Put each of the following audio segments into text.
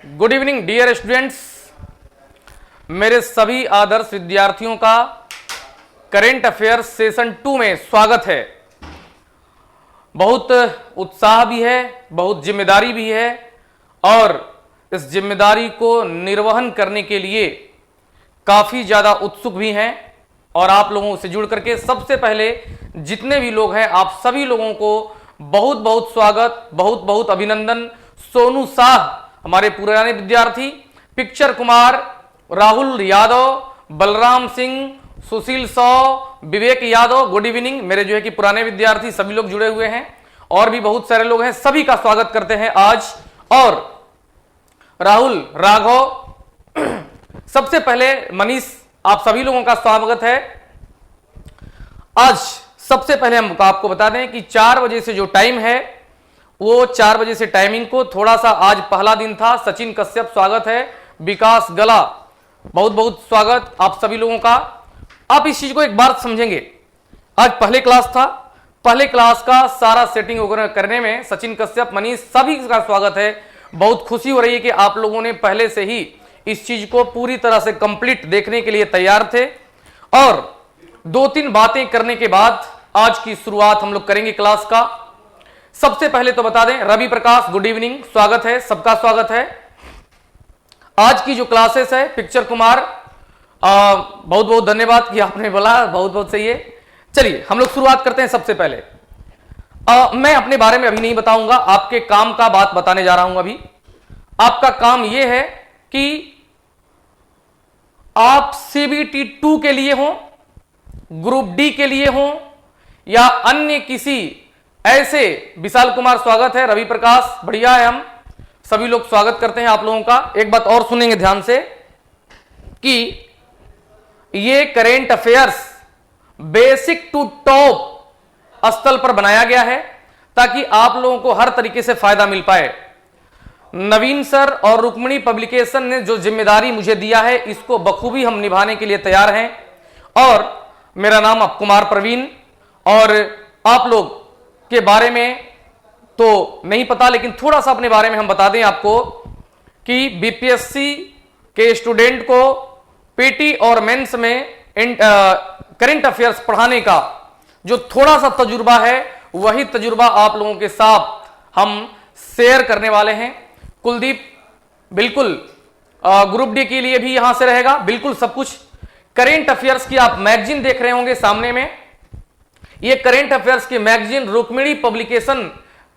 Good evening dear students, मेरे सभी आदर्श विद्यार्थियों का करेंट अफेयर्स सेशन 2 में स्वागत है। बहुत उत्साह भी है, बहुत जिम्मेदारी भी है और इस जिम्मेदारी को निर्वहन करने के लिए काफ़ी ज़्यादा उत्सुक भी हैं। और आप लोगों से जुड़ करके सबसे पहले जितने भी लोग हैं आप सभी लोगों को बहुत बहुत स्वागत, बहुत बहुत अभिनंदन। सोनू शाह हमारे पुराने विद्यार्थी, पिक्चर कुमार, राहुल यादव, बलराम सिंह, सुशील सौ, विवेक यादव, गुड इवनिंग। मेरे जो है कि पुराने विद्यार्थी सभी लोग जुड़े हुए हैं और भी बहुत सारे लोग हैं, सभी का स्वागत करते हैं आज। और राहुल, राघव, सबसे पहले मनीष, आप सभी लोगों का स्वागत है। आज सबसे पहले हम आपको बता दें कि 4 बजे से जो टाइम है वो 4 बजे से टाइमिंग को थोड़ा सा, आज पहला दिन था। सचिन कश्यप स्वागत है, विकास गला बहुत बहुत स्वागत आप सभी लोगों का। आप इस चीज को एक बार समझेंगे, आज पहले क्लास था, पहले क्लास का सारा सेटिंग वगैरह करने में सचिन कश्यप, मनीष, सभी का स्वागत है। बहुत खुशी हो रही है कि आप लोगों ने पहले से ही इस चीज को पूरी तरह से कंप्लीट देखने के लिए तैयार थे। और 2-3 बातें करने के बाद आज की शुरुआत हम लोग करेंगे क्लास का। सबसे पहले तो बता दें, रवि प्रकाश गुड इवनिंग, स्वागत है, सबका स्वागत है। आज की जो क्लासेस है, पिक्चर कुमार बहुत बहुत धन्यवाद कि आपने बोला, बहुत बहुत सही है। चलिए हम लोग शुरुआत करते हैं। सबसे पहले मैं अपने बारे में अभी नहीं बताऊंगा, आपके काम का बात बताने जा रहा हूं। अभी आपका काम यह है कि आप CBT 2 के लिए हो, ग्रुप डी के लिए हो या अन्य किसी ऐसे, विशाल कुमार स्वागत है, रवि प्रकाश बढ़िया है, हम सभी लोग स्वागत करते हैं आप लोगों का। एक बात और सुनेंगे ध्यान से कि ये current affairs basic to top स्तर पर बनाया गया है ताकि आप लोगों को हर तरीके से फायदा मिल पाए। नवीन सर और रुक्मिणी पब्लिकेशन ने जो जिम्मेदारी मुझे दिया है इसको बखूबी हम निभाने के लिए तैयार हैं। और मेरा नाम अब कुमार प्रवीण, और आप लोग के बारे में तो नहीं पता लेकिन थोड़ा सा अपने बारे में हम बता दें आपको कि बीपीएससी के स्टूडेंट को पीटी और मेंस में करंट अफेयर्स पढ़ाने का जो थोड़ा सा तजुर्बा है, वही तजुर्बा आप लोगों के साथ हम शेयर करने वाले हैं। कुलदीप बिल्कुल ग्रुप डी के लिए भी यहां से रहेगा, बिल्कुल सब कुछ। करेंट अफेयर्स की आप मैगजीन देख रहे होंगे सामने में, ये करेंट अफेयर्स की मैगजीन रुक्मिणी पब्लिकेशन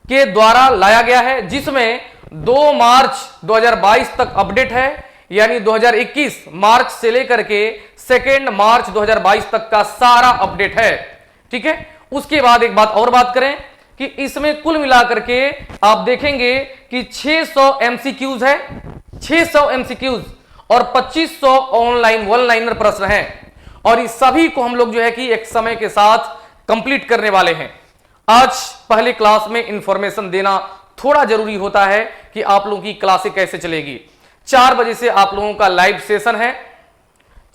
के द्वारा लाया गया है, जिसमें 2 मार्च 2022 तक अपडेट है, यानी 2021 मार्च से लेकर के 2 मार्च 2022 तक का सारा अपडेट है। ठीक है, उसके बाद एक बात और बात करें कि इसमें कुल मिलाकर के आप देखेंगे कि 600 MCQs है, 600 MCQs और 2500 ऑनलाइन वन लाइनर प्रश्न हैं। और इस सभी को हम लोग जो है कि एक समय के साथ कंप्लीट करने वाले हैं। आज पहले क्लास में इंफॉर्मेशन देना थोड़ा जरूरी होता है कि आप लोगों की क्लासें कैसे चलेगी। 4 बजे से आप लोगों का लाइव सेशन है,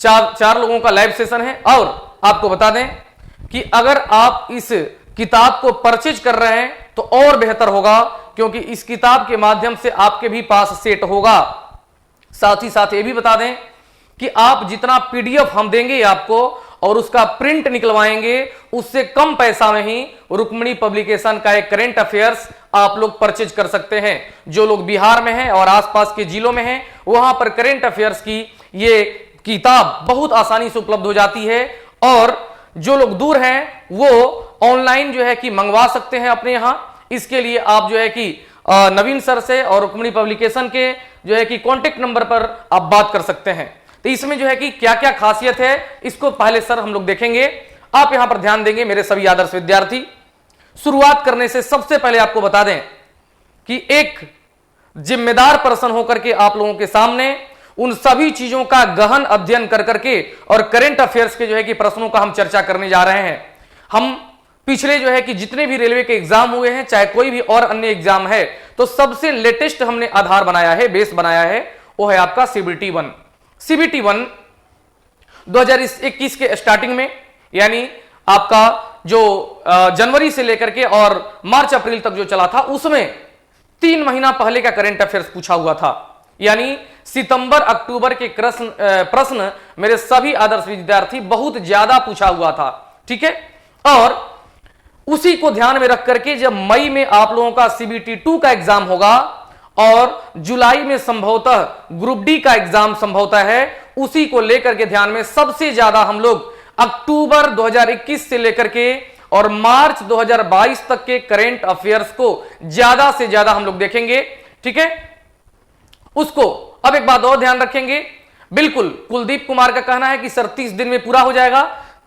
4 लोगों का लाइव सेशन है। और आपको बता दें कि अगर आप इस किताब को परचेज कर रहे हैं तो और बेहतर होगा, क्योंकि इस किताब के माध्यम से आपके भी पास सेट होगा। साथ ही साथ ये भी बता दें कि आप जितना PDF हम देंगे आपको और उसका प्रिंट निकलवाएंगे, उससे कम पैसा में ही रुक्मिणी पब्लिकेशन का एक करेंट अफेयर्स आप लोग परचेज कर सकते हैं। जो लोग बिहार में हैं और आसपास के जिलों में हैं, वहां पर करेंट अफेयर्स की ये किताब बहुत आसानी से उपलब्ध हो जाती है। और जो लोग दूर हैं वो ऑनलाइन जो है कि मंगवा सकते हैं अपने यहां। इसके लिए आप जो है कि नवीन सर से और रुक्मिणी पब्लिकेशन के जो है कि कॉन्टेक्ट नंबर पर आप बात कर सकते हैं। तो इसमें जो है कि क्या क्या खासियत है इसको पहले सर हम लोग देखेंगे, आप यहां पर ध्यान देंगे मेरे सभी आदर्श विद्यार्थी। शुरुआत करने से सबसे पहले आपको बता दें कि एक जिम्मेदार पर्सन होकर के आप लोगों के सामने उन सभी चीजों का गहन अध्ययन कर करके और करंट अफेयर्स के जो है कि प्रश्नों का हम चर्चा करने जा रहे हैं। हम पिछले जो है कि जितने भी रेलवे के एग्जाम हुए हैं, चाहे कोई भी और अन्य एग्जाम है, तो सबसे लेटेस्ट हमने आधार बनाया है, बेस बनाया है, वो है आपका CBT 1। CBT 1 2021 के स्टार्टिंग में, यानी आपका जो जनवरी से लेकर के और मार्च अप्रैल तक जो चला था, उसमें 3 महीना पहले का करंट अफेयर्स पूछा हुआ था। यानी सितंबर अक्टूबर के प्रश्न मेरे सभी आदर्श विद्यार्थी बहुत ज्यादा पूछा हुआ था, ठीक है। और उसी को ध्यान में रख करके जब मई में आप लोगों का CBT 2 का एग्जाम होगा और जुलाई में संभवतः ग्रुप डी का एग्जाम संभवतः है, उसी को लेकर के ध्यान में सबसे ज्यादा हम लोग अक्टूबर 2021 से लेकर के और मार्च 2022 तक के करंट अफेयर्स को ज्यादा से ज्यादा हम लोग देखेंगे, ठीक है। उसको अब एक बात और ध्यान रखेंगे, बिल्कुल कुलदीप कुमार का कहना है कि सर 30 दिन में पूरा हो जाएगा।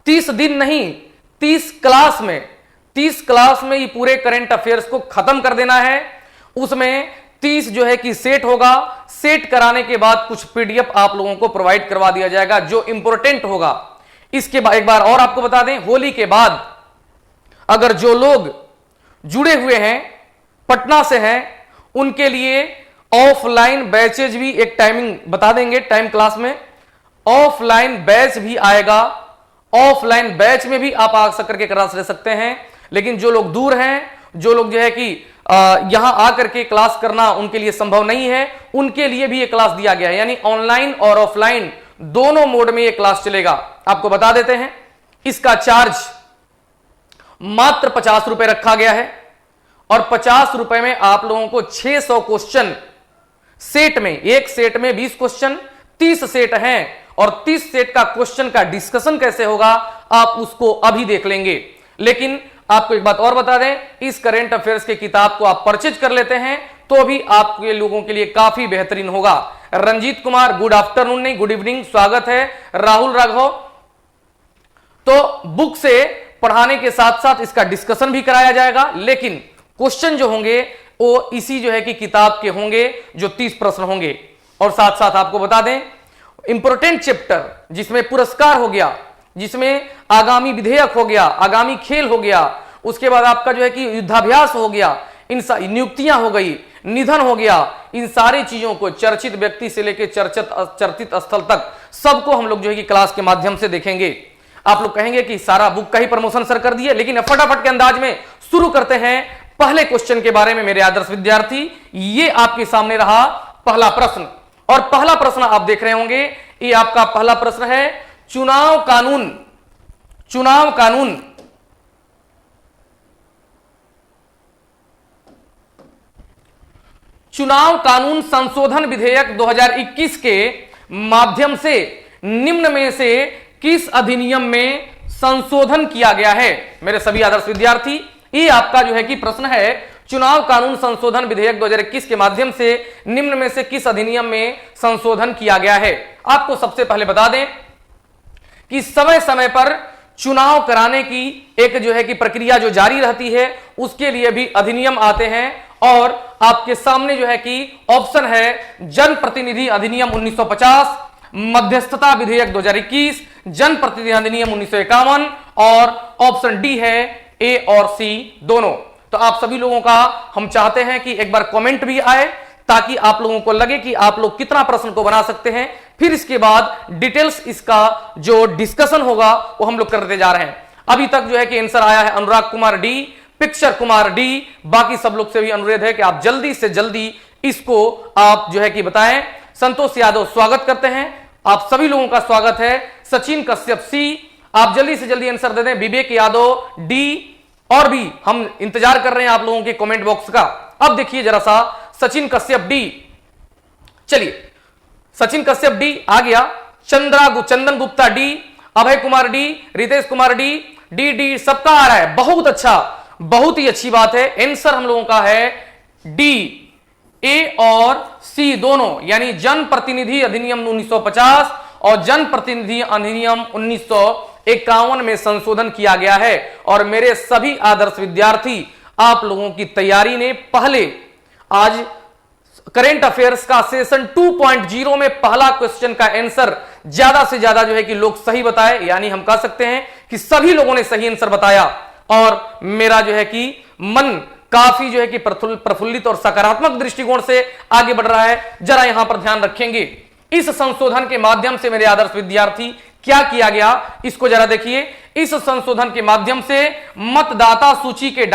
30 दिन नहीं, 30 क्लास में ये पूरे करंट अफेयर्स को खत्म कर देना है। उसमें 30 जो है कि सेट होगा, सेट कराने के बाद कुछ PDF आप लोगों को प्रोवाइड करवा दिया जाएगा जो इंपॉर्टेंट होगा। इसके बाद एक बार और आपको बता दें, होली के बाद अगर जो लोग जुड़े हुए हैं पटना से हैं, उनके लिए ऑफलाइन बैचेज भी एक टाइमिंग बता देंगे, टाइम क्लास में ऑफलाइन बैच भी आएगा। ऑफलाइन बैच में भी आप आ करके क्लास ले सकते हैं, लेकिन जो लोग दूर हैं, जो लोग जो है कि यहां आकर के क्लास करना उनके लिए संभव नहीं है, उनके लिए भी ये क्लास दिया गया है, यानी ऑनलाइन और ऑफलाइन दोनों मोड में ये क्लास चलेगा। आपको बता देते हैं, इसका चार्ज मात्र 50 रुपए रखा गया है और 50 रुपए में आप लोगों को 600 क्वेश्चन सेट में, एक सेट में 20 क्वेश्चन, 30 सेट हैं और 30 सेट का क्वेश्चन का डिस्कशन कैसे होगा आप उसको अभी देख लेंगे। लेकिन आपको एक बात और बता दें, इस करंट अफेयर्स की किताब को आप परचेज कर लेते हैं तो भी आपके लोगों के लिए काफी बेहतरीन होगा। रंजीत कुमार गुड आफ्टरनून नहीं गुड इवनिंग, स्वागत है। राहुल राघव, तो बुक से पढ़ाने के साथ साथ इसका डिस्कशन भी कराया जाएगा, लेकिन क्वेश्चन जो होंगे वो इसी जो है कि किताब के होंगे, जो 30 प्रश्न होंगे। और साथ साथ आपको बता दें, इंपोर्टेंट चैप्टर जिसमें पुरस्कार हो गया, जिसमें आगामी विधेयक हो गया, आगामी खेल हो गया, उसके बाद आपका जो है कि युद्धाभ्यास हो गया, इन नियुक्तियां हो गई, निधन हो गया, इन सारी चीजों को चर्चित व्यक्ति से लेकर चर्चित स्थल तक सबको हम लोग जो है कि क्लास के माध्यम से देखेंगे। आप लोग कहेंगे कि सारा बुक का ही प्रमोशन सर कर दिए, लेकिन फटाफट के अंदाज में शुरू करते हैं पहले क्वेश्चन के बारे में। मेरे आदर्श विद्यार्थी, ये आपके सामने रहा पहला प्रश्न, और पहला प्रश्न आप देख रहे होंगे, ये आपका पहला प्रश्न है, चुनाव कानून संशोधन विधेयक 2021 के माध्यम से निम्न में से किस अधिनियम में संशोधन किया गया है। मेरे सभी आदर्श विद्यार्थी, ये आपका जो है कि प्रश्न है, चुनाव कानून संशोधन विधेयक 2021 के माध्यम से निम्न में से किस अधिनियम में संशोधन किया गया है। आपको सबसे पहले बता दें कि समय समय पर चुनाव कराने की एक जो है कि प्रक्रिया जो जारी रहती है, उसके लिए भी अधिनियम आते हैं, और आपके सामने जो है कि ऑप्शन है जनप्रतिनिधि अधिनियम 1950, मध्यस्थता विधेयक 2021, जनप्रतिनिधि अधिनियम 1951, और ऑप्शन डी है ए और सी दोनों। तो आप सभी लोगों का हम चाहते हैं कि एक बार कमेंट भी आए, ताकि आप लोगों को लगे कि आप लोग कितना प्रश्न को बना सकते हैं। फिर इसके बाद डिटेल्स इसका जो डिस्कशन होगा वो हम लोग करते जा रहे हैं। अभी तक जो है कि आंसर आया है Anurag Kumar D, picture Kumar D. बाकी सब लोग से भी अनुरोध है कि आप जल्दी से जल्दी इसको आप जो है कि बताएं। संतोष यादव स्वागत करते हैं, आप सभी लोगों का स्वागत है। सचिन कश्यप सी, आप जल्दी से जल्दी आंसर दे दें। विवेक यादव डी, और भी हम इंतजार कर रहे हैं आप लोगों के कमेंट बॉक्स का। अब देखिए जरा सा, सचिन कश्यप डी, चलिए सचिन कश्यप डी आ गया, Chandan Gupta D, Abhay Kumar D, Ritesh Kumar D, D सबका आ रहा है, बहुत अच्छा, बहुत ही अच्छी बात है। आंसर हम लोगों का है डी, ए और सी दोनों, यानी जनप्रतिनिधि अधिनियम 1950 और जनप्रतिनिधि अधिनियम 1951 में संशोधन किया गया है। और मेरे सभी आदर्श विद्यार्थी, आप लोगों की तैयारी ने पहले आज करेंट अफेयर्स का सेशन 2.0 में पहला क्वेश्चन का आंसर ज्यादा से ज्यादा जो है कि लोग सही बताए, यानी हम कह सकते हैं कि सभी लोगों ने सही आंसर बताया, और मेरा जो है कि मन काफी जो है कि प्रफुल्लित और सकारात्मक दृष्टिकोण से आगे बढ़ रहा है। जरा यहां पर ध्यान रखेंगे, इस संशोधन के माध्यम से मेरे आदर्श विद्यार्थी क्या किया गया, इसको जरा देखिए। इस संशोधन के माध्यम से मतदाता सूची के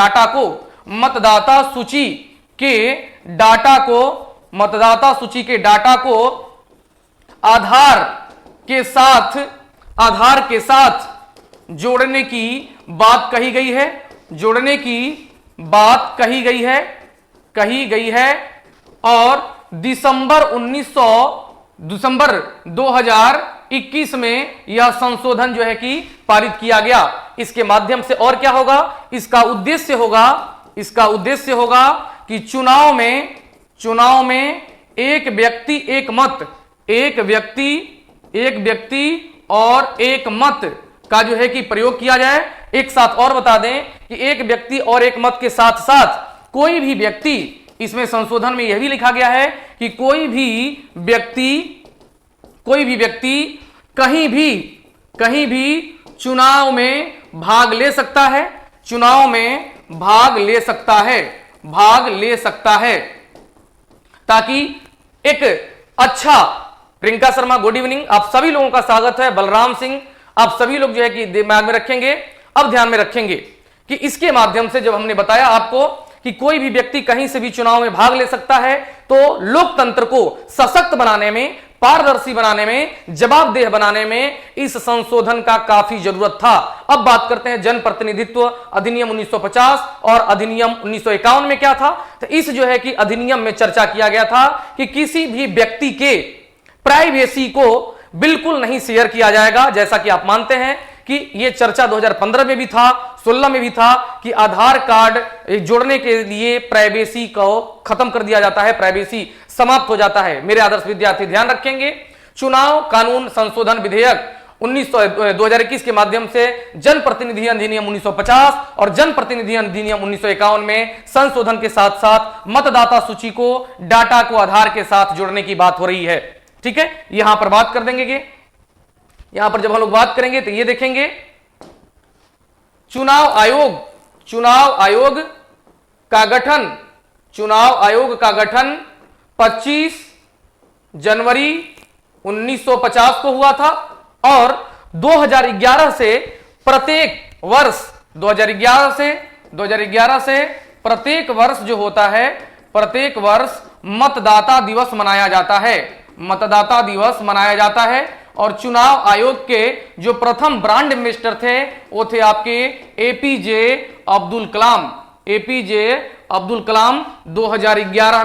डाटा को मतदाता सूची के डाटा को आधार के साथ जोड़ने की बात कही गई है, जोड़ने की बात कही गई है और दिसंबर 2021 में यह संशोधन जो है कि पारित किया गया। इसके माध्यम से और क्या होगा, इसका उद्देश्य होगा कि चुनाव में एक व्यक्ति और एक मत का जो है कि प्रयोग किया जाए। एक साथ और बता दें कि एक व्यक्ति और एक मत के साथ साथ कोई भी व्यक्ति, इसमें संशोधन में यह भी लिखा गया है कि कोई भी व्यक्ति कहीं भी चुनाव में भाग ले सकता है, ताकि एक अच्छा, रिंका शर्मा गुड इवनिंग, आप सभी लोगों का स्वागत है। बलराम सिंह, आप सभी लोग जो है कि दिमाग में रखेंगे, अब ध्यान में रखेंगे कि इसके माध्यम से जब हमने बताया आपको कि कोई भी व्यक्ति कहीं से भी चुनाव में भाग ले सकता है, तो लोकतंत्र को सशक्त बनाने में, पारदर्शी बनाने में, जवाबदेह बनाने में इस संशोधन का काफी जरूरत था। अब बात करते हैं जनप्रतिनिधित्व अधिनियम 1950 और अधिनियम 1951 में क्या था। तो इस जो है कि अधिनियम में चर्चा किया गया था कि किसी भी व्यक्ति के प्राइवेसी को बिल्कुल नहीं शेयर किया जाएगा, जैसा कि आप मानते हैं कि यह चर्चा 2015 में भी था, 16 में भी था कि आधार कार्ड जोड़ने के लिए प्राइवेसी को खत्म कर दिया जाता है, प्राइवेसी समाप्त हो जाता है। मेरे आदर्श विद्यार्थी ध्यान रखेंगे, चुनाव कानून संशोधन विधेयक 2021 के माध्यम से जनप्रतिनिधि अधिनियम 1950 और जनप्रतिनिधि अधिनियम 1951 में संशोधन के साथ साथ मतदाता सूची को डाटा को आधार के साथ जोड़ने की बात हो रही है। ठीक है, यहां पर बात कर देंगे कि यहां पर जब हम लोग बात करेंगे तो ये देखेंगे चुनाव आयोग का गठन 25 जनवरी 1950 को हुआ था और 2011 से प्रत्येक वर्ष जो होता है, प्रत्येक वर्ष मतदाता दिवस मनाया जाता है और चुनाव आयोग के जो प्रथम ब्रांड एम्बेसडर थे वो थे आपके एपीजे अब्दुल कलाम 2011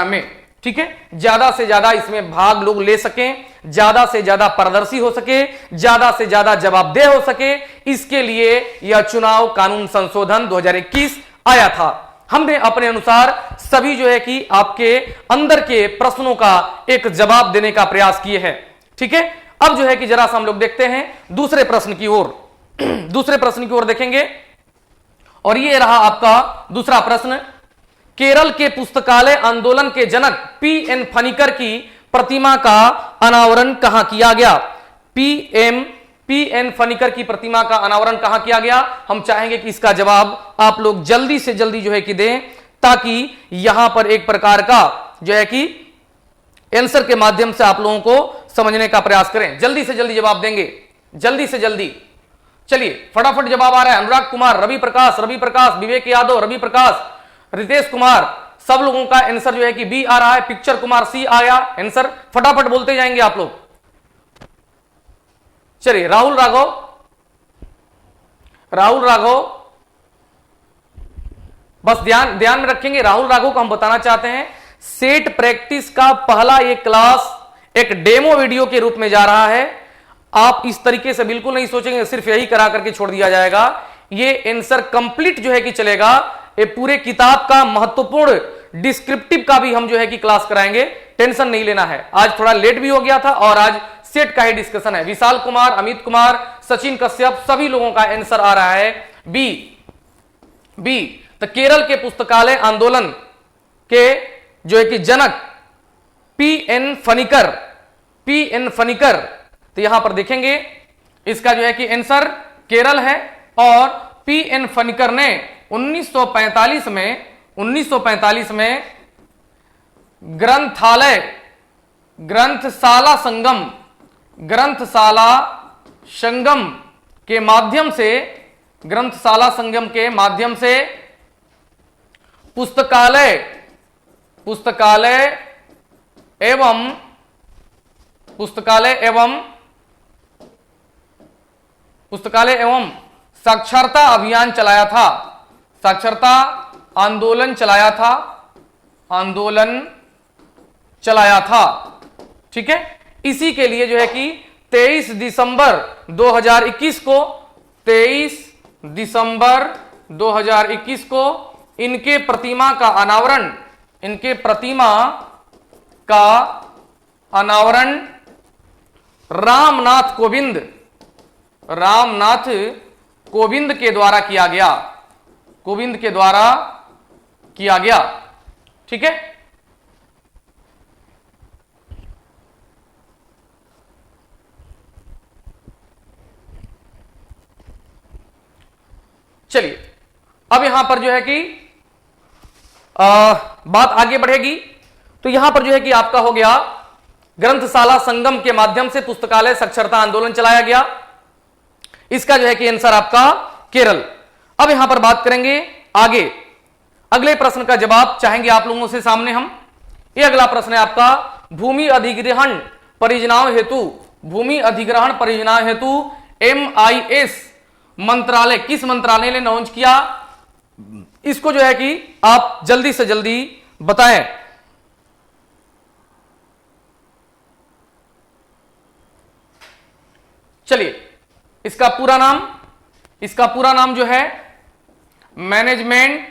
में। ठीक है, ज्यादा से ज्यादा इसमें भाग लोग ले सकें, ज्यादा से ज्यादा पारदर्शी हो सके, ज्यादा से ज्यादा जवाबदेह हो सके, इसके लिए यह चुनाव कानून संशोधन 2021 आया था। हमने अपने अनुसार सभी जो है कि आपके अंदर के प्रश्नों का एक जवाब देने का प्रयास किए हैं। ठीक है, अब जो है कि जरा सा हम लोग देखते हैं दूसरे प्रश्न की ओर देखेंगे और ये रहा आपका दूसरा प्रश्न। केरल के पुस्तकालय आंदोलन के जनक पी.एन. फणिकर की प्रतिमा का अनावरण कहां किया गया? पी.एन. फणिकर की प्रतिमा का अनावरण कहां किया गया? हम चाहेंगे कि इसका जवाब आप लोग जल्दी से जल्दी जो है कि दें, ताकि यहां पर एक प्रकार का जो है कि आंसर के माध्यम से आप लोगों को समझने का प्रयास करें। जल्दी से जल्दी जवाब देंगे, जल्दी से जल्दी। चलिए फटाफट जवाब आ रहा है। अनुराग कुमार, रवि प्रकाश, विवेक यादव, रवि प्रकाश, रितेश कुमार, सब लोगों का आंसर जो है कि बी आ रहा है। पिक्चर कुमार सी आया आंसर, फटाफट बोलते जाएंगे आप लोग। चलिए राहुल राघव, बस ध्यान में रखेंगे। राहुल राघव को हम बताना चाहते हैं सेट प्रैक्टिस का पहला ये क्लास एक डेमो वीडियो के रूप में जा रहा है। आप इस तरीके से बिल्कुल नहीं सोचेंगे सिर्फ यही करा करके छोड़ दिया जाएगा। ये आंसर कंप्लीट जो है कि चलेगा। ये पूरे किताब का महत्वपूर्ण डिस्क्रिप्टिव का भी हम जो है कि क्लास कराएंगे, टेंशन नहीं लेना है। आज थोड़ा लेट भी हो गया था और आज सेट का ही डिस्कशन है। विशाल कुमार, अमित कुमार, सचिन कश्यप, सभी लोगों का आंसर आ रहा है बी। तो केरल के पुस्तकालय आंदोलन के जो है कि जनक पी.एन. फणिकर, तो यहां पर देखेंगे इसका जो है कि आंसर केरल है और पी.एन. फणिकर ने 1945 में ग्रंथशाला संगम के माध्यम से पुस्तकालय पुस्तकालय एवं साक्षरता अभियान चलाया था, साक्षरता आंदोलन चलाया था। ठीक है, इसी के लिए जो है कि 23 दिसंबर 2021 को 23 दिसंबर 2021 को इनके प्रतिमा का अनावरण रामनाथ कोविंद के द्वारा किया गया। ठीक है, चलिए अब यहां पर जो है कि बात आगे बढ़ेगी। तो यहां पर जो है कि आपका हो गया ग्रंथशाला संगम के माध्यम से पुस्तकालय साक्षरता आंदोलन चलाया गया। इसका जो है कि आंसर आपका केरल। अब यहां पर बात करेंगे आगे, अगले प्रश्न का जवाब चाहेंगे आप लोगों से सामने हम। ये अगला प्रश्न है आपका, भूमि अधिग्रहण परियोजनाओं हेतु MIS मंत्रालय किस मंत्रालय ने लॉन्च किया? इसको जो है कि आप जल्दी से जल्दी बताएं। चलिए, इसका पूरा नाम जो है मैनेजमेंट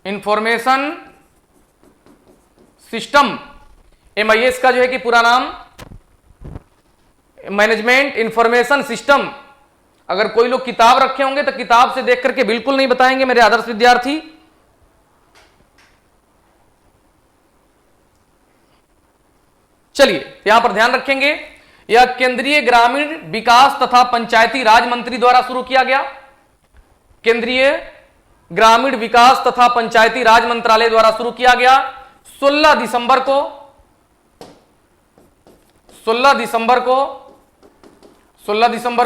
इंफॉर्मेशन सिस्टम, MIS का जो है कि पूरा नाम मैनेजमेंट इंफॉर्मेशन सिस्टम। अगर कोई लोग किताब रखे होंगे तो किताब से देख करके बिल्कुल नहीं बताएंगे मेरे आदर्श विद्यार्थी। चलिए यहां पर ध्यान रखेंगे, यह केंद्रीय ग्रामीण विकास तथा पंचायती राज मंत्री द्वारा शुरू किया गया। केंद्रीय ग्रामीण विकास तथा पंचायती राज मंत्रालय द्वारा शुरू किया गया 16 दिसंबर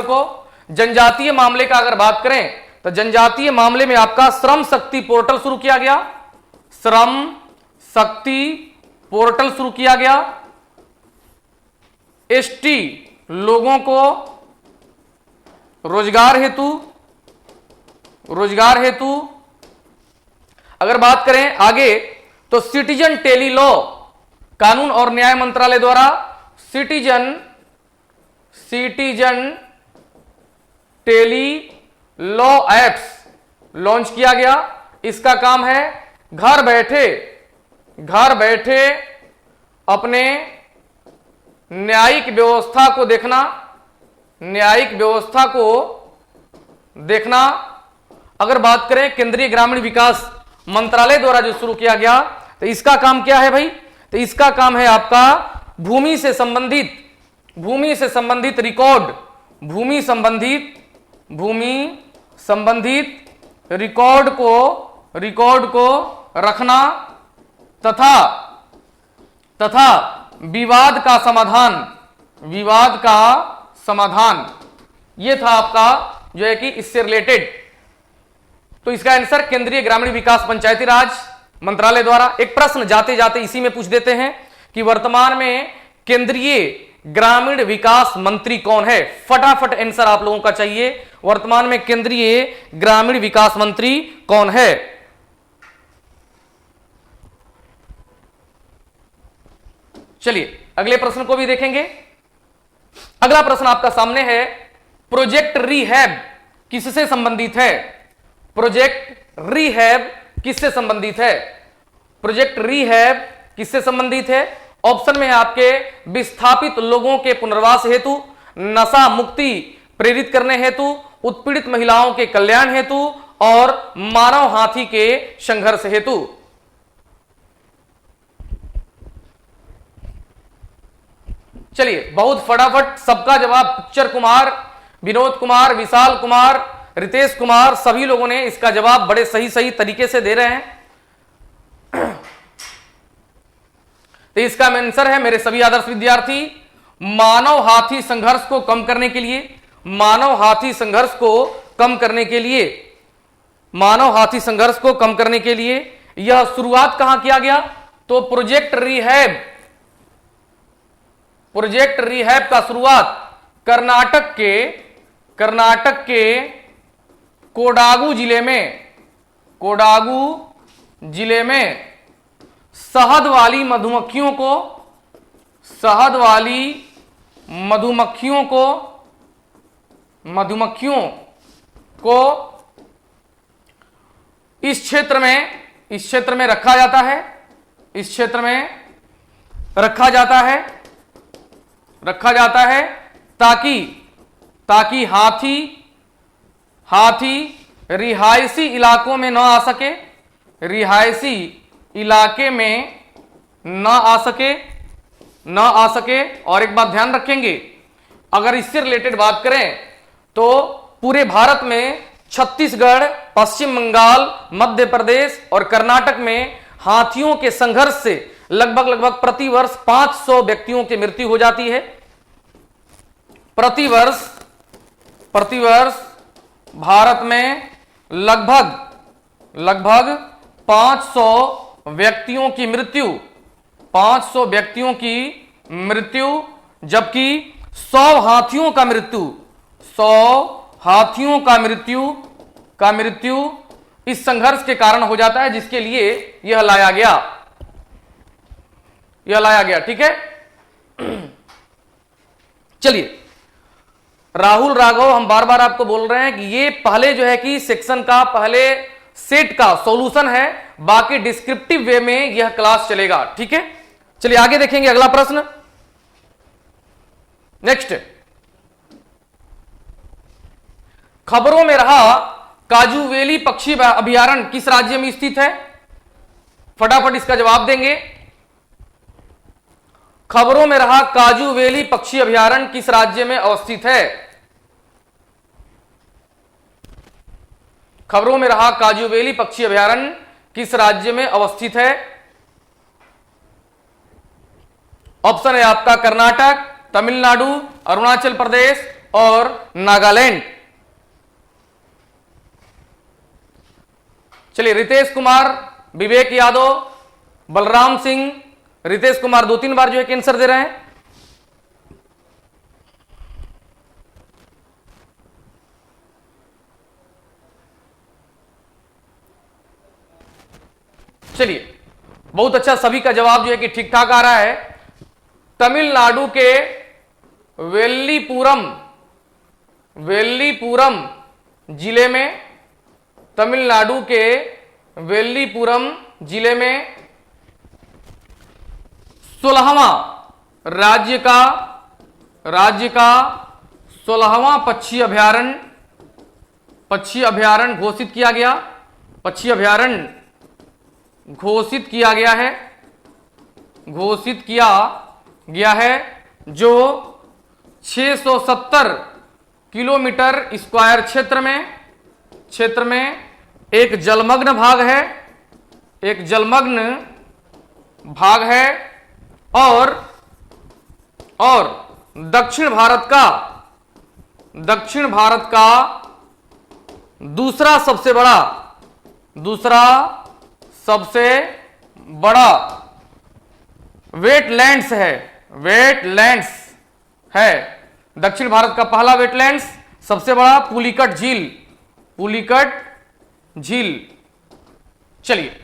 को। जनजातीय मामले का अगर बात करें तो जनजातीय मामले में आपका श्रम शक्ति पोर्टल शुरू किया गया। ST लोगों को रोजगार हेतु अगर बात करें आगे तो सिटीजन टेली लॉ कानून और न्याय मंत्रालय द्वारा citizen tele law apps launch किया गया। इसका काम है घर बैठे अपने न्यायिक व्यवस्था को देखना। अगर बात करें केंद्रीय ग्रामीण विकास मंत्रालय द्वारा जो शुरू किया गया तो इसका काम क्या है भाई? तो इसका काम है आपका भूमि से संबंधित रिकॉर्ड को रखना तथा विवाद का समाधान। ये था आपका जो है कि इससे रिलेटेड। तो इसका आंसर केंद्रीय ग्रामीण विकास पंचायती राज मंत्रालय द्वारा। एक प्रश्न जाते जाते इसी में पूछ देते हैं कि वर्तमान में केंद्रीय ग्रामीण विकास मंत्री कौन है? फटाफट आंसर आप लोगों का चाहिए, वर्तमान में केंद्रीय ग्रामीण विकास मंत्री कौन है? चलिए अगले प्रश्न को भी देखेंगे। अगला प्रश्न आपका सामने है, प्रोजेक्ट रीहैब किससे संबंधित है? प्रोजेक्ट रीहैब किससे संबंधित है? ऑप्शन में है आपके विस्थापित लोगों के पुनर्वास हेतु, नशा मुक्ति प्रेरित करने हेतु, उत्पीड़ित महिलाओं के कल्याण हेतु और मानव हाथी के संघर्ष हेतु। चलिए बहुत फटाफट सबका जवाब पिक्चर कुमार, विनोद कुमार, विशाल कुमार, रितेश कुमार, सभी लोगों ने इसका जवाब बड़े सही तरीके से दे रहे हैं। तो इसका आंसर है मेरे सभी आदर्श विद्यार्थी, मानव हाथी संघर्ष को कम करने के लिए मानव हाथी संघर्ष को कम करने के लिए, मानव हाथी संघर्ष को कम करने के लिए यह शुरुआत कहां किया गया? तो प्रोजेक्ट रिहैब का शुरुआत कर्नाटक के कोडागु जिले में शहद वाली मधुमक्खियों को इस क्षेत्र में रखा जाता है ताकि हाथी रिहायशी इलाकों में न आ सके। और एक बात ध्यान रखेंगे, अगर इससे रिलेटेड बात करें तो पूरे भारत में छत्तीसगढ़, पश्चिम बंगाल, मध्य प्रदेश और कर्नाटक में हाथियों के संघर्ष से लगभग प्रतिवर्ष 500 व्यक्तियों की मृत्यु हो जाती है। प्रतिवर्ष भारत में लगभग 500 व्यक्तियों की मृत्यु, जबकि 100 हाथियों का मृत्यु इस संघर्ष के कारण हो जाता है, जिसके लिए यह लाया गया। ठीक है, चलिए राहुल राघव, हम बार बार आपको बोल रहे हैं कि ये पहले जो है कि सेक्शन का पहले सेट का सॉल्यूशन है, बाकी डिस्क्रिप्टिव वे में यह क्लास चलेगा। ठीक है, चलिए आगे देखेंगे अगला प्रश्न। नेक्स्ट, खबरों में रहा काजूवेली पक्षी अभयारण्य किस राज्य में स्थित है? फटाफट इसका जवाब देंगे। खबरों में रहा काजूवेली पक्षी अभयारण्य किस राज्य में अवस्थित है? खबरों में रहा काजूवेली पक्षी अभयारण्य किस राज्य में अवस्थित है? ऑप्शन है आपका कर्नाटक, तमिलनाडु, अरुणाचल प्रदेश और नागालैंड। चलिए रितेश कुमार, विवेक यादव, बलराम सिंह, रितेश कुमार 2-3 बार जो है कि आंसर दे रहे हैं। चलिए बहुत अच्छा, सभी का जवाब जो है कि ठीक ठाक आ रहा है। तमिलनाडु के वेल्लीपुरम जिले में, तमिलनाडु के वेल्लीपुरम जिले में 16वां राज्य का 16वां पक्षी अभयारण्य घोषित किया गया है, जो 670 किलोमीटर स्क्वायर क्षेत्र में एक जलमग्न भाग है और दक्षिण भारत का दूसरा सबसे बड़ा वेटलैंड्स है। दक्षिण भारत का पहला वेटलैंड्स सबसे बड़ा पुलिकट झील। चलिए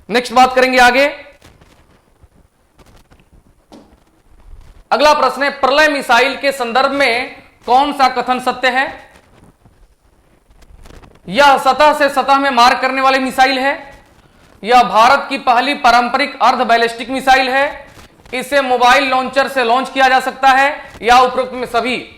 नेक्स्ट बात करेंगे आगे। अगला प्रश्न है, प्रलय मिसाइल के संदर्भ में कौन सा कथन सत्य है? यह सतह से सतह में मार करने वाली मिसाइल है, यह भारत की पहली पारंपरिक अर्ध बैलिस्टिक मिसाइल है, इसे मोबाइल लॉन्चर से लॉन्च किया जा सकता है, या उपरोक्त में सभी।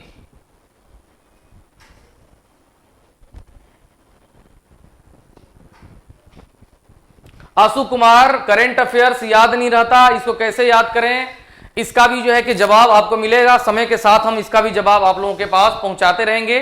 आशु कुमार, करेंट अफेयर्स याद नहीं रहता, इसको कैसे याद करें? इसका भी जो है कि जवाब आपको मिलेगा, समय के साथ हम इसका भी जवाब आप लोगों के पास पहुंचाते रहेंगे।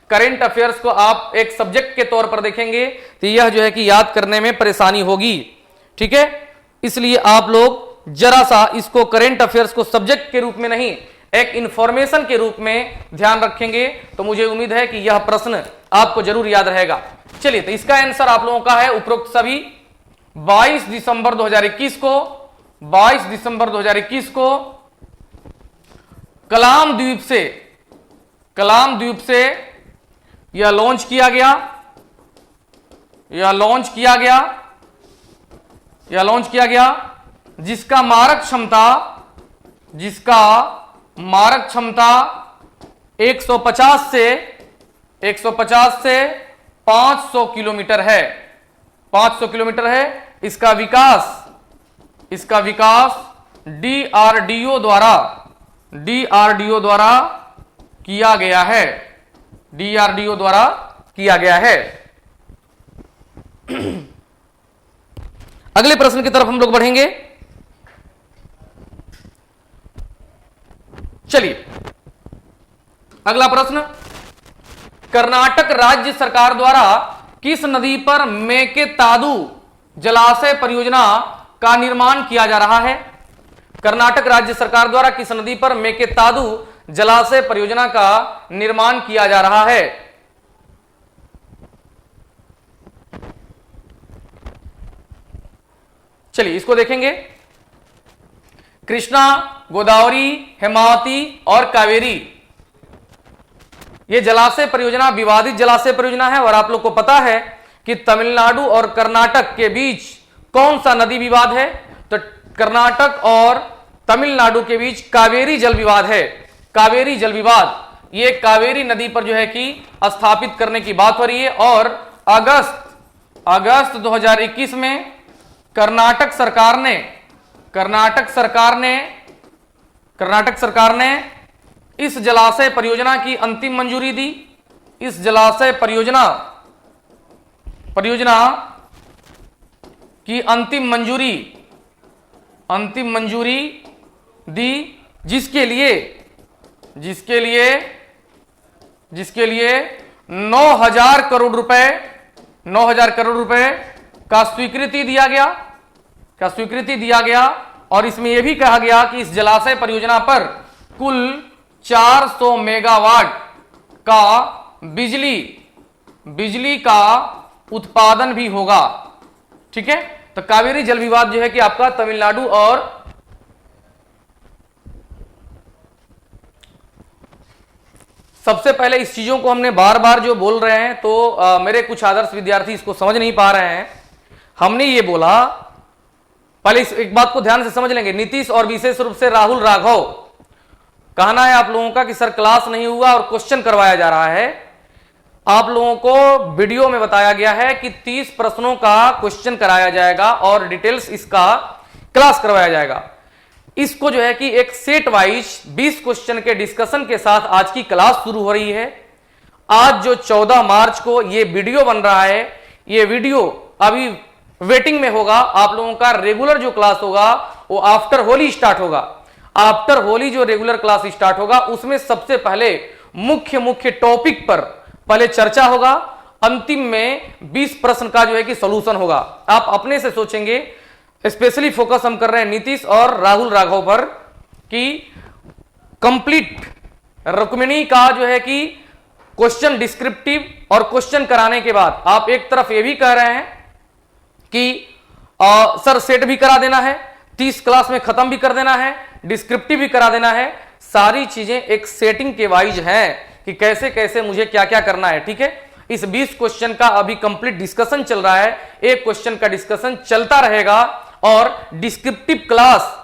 करेंट अफेयर्स को आप एक सब्जेक्ट के तौर पर देखेंगे तो यह जो है कि याद करने में परेशानी होगी। ठीक है, इसलिए आप लोग जरा सा इसको करेंट अफेयर्स को सब्जेक्ट के रूप में नहीं, एक इंफॉर्मेशन के रूप में ध्यान रखेंगे तो मुझे उम्मीद है कि यह प्रश्न आपको जरूर याद रहेगा। चलिए, तो इसका आंसर आप लोगों का है उपरोक्त सभी 22 दिसंबर 2021 को 22 दिसंबर 2021 को कलाम द्वीप से यह लॉन्च किया गया, जिसका मारक क्षमता 150 से 500 किलोमीटर है। 500 किलोमीटर है। इसका विकास डीआरडीओ द्वारा किया गया है। अगले प्रश्न की तरफ हम लोग बढ़ेंगे। चलिए, अगला प्रश्न, कर्नाटक राज्य सरकार द्वारा किस नदी पर मेकेदातु जलाशय परियोजना का निर्माण किया जा रहा है? कर्नाटक राज्य सरकार द्वारा किस नदी पर मेकेदातु जलाशय परियोजना का निर्माण किया जा रहा है? चलिए, इसको देखेंगे। कृष्णा, गोदावरी, हेमावती और कावेरी, यह जलाशय परियोजना विवादित जलाशय परियोजना है और आप लोग को पता है कि तमिलनाडु और कर्नाटक के बीच कौन सा नदी विवाद है? तो कर्नाटक और तमिलनाडु के बीच कावेरी जल विवाद है। कावेरी जल विवाद, ये कावेरी नदी पर जो है कि स्थापित करने की बात हो रही है और अगस्त 2021 में कर्नाटक सरकार ने इस जलाशय परियोजना की अंतिम मंजूरी दी। इस जलाशय परियोजना की अंतिम मंजूरी दी, जिसके लिए 9,000 करोड़ रुपए का स्वीकृति दिया गया और इसमें यह भी कहा गया कि इस जलाशय परियोजना पर कुल 400 मेगावाट का बिजली का उत्पादन भी होगा। ठीक है, तो कावेरी जल विवाद जो है कि आपका तमिलनाडु और सबसे पहले इस चीजों को हमने बार बार जो बोल रहे हैं तो मेरे कुछ आदर्श विद्यार्थी इसको समझ नहीं पा रहे हैं। हमने ये बोला, पहले एक बात को ध्यान से समझ लेंगे। नीतीश और विशेष रूप से राहुल राघव, कहना है आप लोगों का कि सर क्लास नहीं हुआ और क्वेश्चन करवाया जा रहा है। आप लोगों को वीडियो में बताया गया है कि 30 प्रश्नों का क्वेश्चन कराया जाएगा और डिटेल्स इसका क्लास करवाया जाएगा। इसको जो है कि एक सेट वाइज 20 क्वेश्चन के डिस्कशन के साथ आज की क्लास शुरू हो रही है। आज जो 14 मार्च को ये वीडियो बन रहा है, ये वीडियो अभी वेटिंग में होगा। आप लोगों का रेगुलर जो क्लास होगा वो आफ्टर होली स्टार्ट होगा। आफ्टर होली जो रेगुलर क्लास स्टार्ट होगा उसमें सबसे पहले मुख्य टॉपिक पर पहले चर्चा होगा, अंतिम में 20 प्रश्न का जो है कि सॉल्यूशन होगा। आप अपने से सोचेंगे, स्पेशली फोकस हम कर रहे हैं नीतीश और राहुल राघव पर कि कंप्लीट रुक्मिणी का जो है कि क्वेश्चन डिस्क्रिप्टिव और क्वेश्चन कराने के बाद आप एक तरफ ये भी कह रहे हैं कि सर सेट भी करा देना है, 30 क्लास में खत्म भी कर देना है, डिस्क्रिप्टिव भी करा देना है। सारी चीजें एक सेटिंग के वाइज हैं कि कैसे कैसे मुझे क्या क्या करना है। ठीक है, इस 20 क्वेश्चन का अभी कंप्लीट डिस्कशन चल रहा है। एक क्वेश्चन का डिस्कशन चलता रहेगा और डिस्क्रिप्टिव क्लास,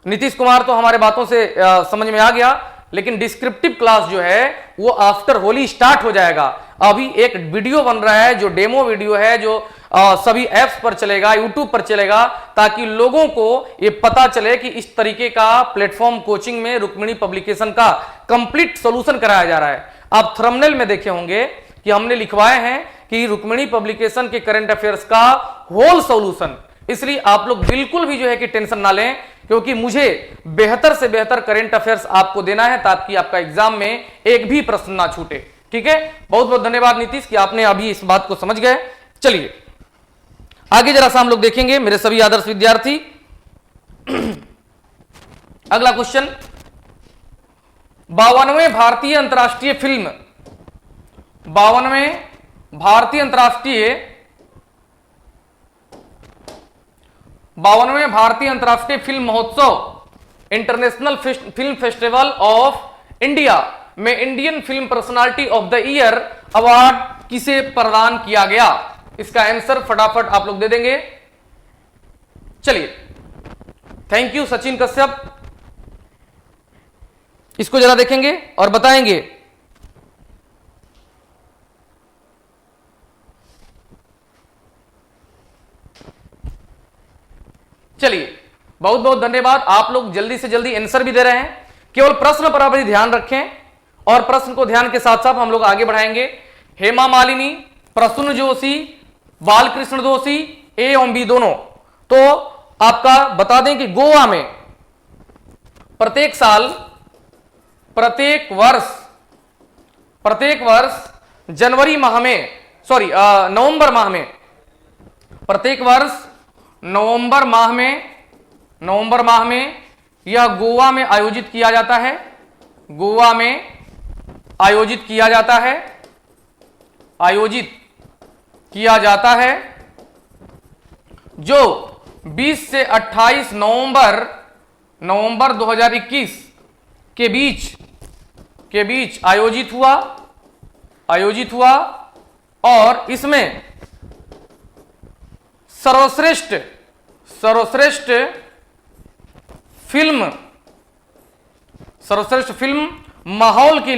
नीतीश कुमार तो हमारे बातों से समझ में आ गया, लेकिन डिस्क्रिप्टिव क्लास जो है वो आफ्टर होली स्टार्ट हो जाएगा। अभी एक वीडियो बन रहा है जो डेमो वीडियो है, जो सभी ऐप्स पर चलेगा, यूट्यूब पर चलेगा, ताकि लोगों को ये पता चले कि इस तरीके का प्लेटफॉर्म कोचिंग में रुक्मिणी पब्लिकेशन का कंप्लीट सॉल्यूशन कराया जा रहा है। आप थंबनेल में देखे होंगे कि हमने लिखवाए हैं कि रुक्मिणी पब्लिकेशन के करंट अफेयर्स का होल सॉल्यूशन। इसलिए आप लोग बिल्कुल भी जो है कि टेंशन ना लें, क्योंकि मुझे बेहतर से बेहतर करंट अफेयर्स आपको देना है ताकि आपका एग्जाम में एक भी प्रश्न ना छूटे। ठीक है, बहुत बहुत धन्यवाद नीतीश कि आपने अभी इस बात को समझ गए। चलिए आगे जरा सा हम लोग देखेंगे मेरे सभी आदर्श विद्यार्थी। अगला क्वेश्चन, 52वें भारतीय अंतर्राष्ट्रीय फिल्म 52वें भारतीय अंतर्राष्ट्रीय 52वें भारतीय अंतर्राष्ट्रीय फिल्म महोत्सव international film festival of India में Indian film personality of the year award किसे प्रदान किया गया? इसका आंसर फटाफट आप लोग दे देंगे। चलिए, थैंक यू सचिन कश्यप। इसको जरा देखेंगे और बताएंगे। चलिए, बहुत बहुत धन्यवाद। आप लोग जल्दी से जल्दी आंसर भी दे रहे हैं। केवल प्रश्न पर आप ध्यान रखें और प्रश्न को ध्यान के साथ साथ हम लोग आगे बढ़ाएंगे। हेमा मालिनी, प्रसून जोशी, बालकृष्ण दोषी, ए एवं बी दोनों। तो आपका बता दें कि गोवा में प्रत्येक साल प्रत्येक वर्ष जनवरी माह में नवंबर माह में प्रत्येक वर्ष नवंबर माह में यह गोवा में आयोजित किया जाता है। गोवा में आयोजित किया जाता है जो 20 से 28 नवंबर 2021 के बीच आयोजित हुआ और इसमें सर्वश्रेष्ठ फिल्म माहौल के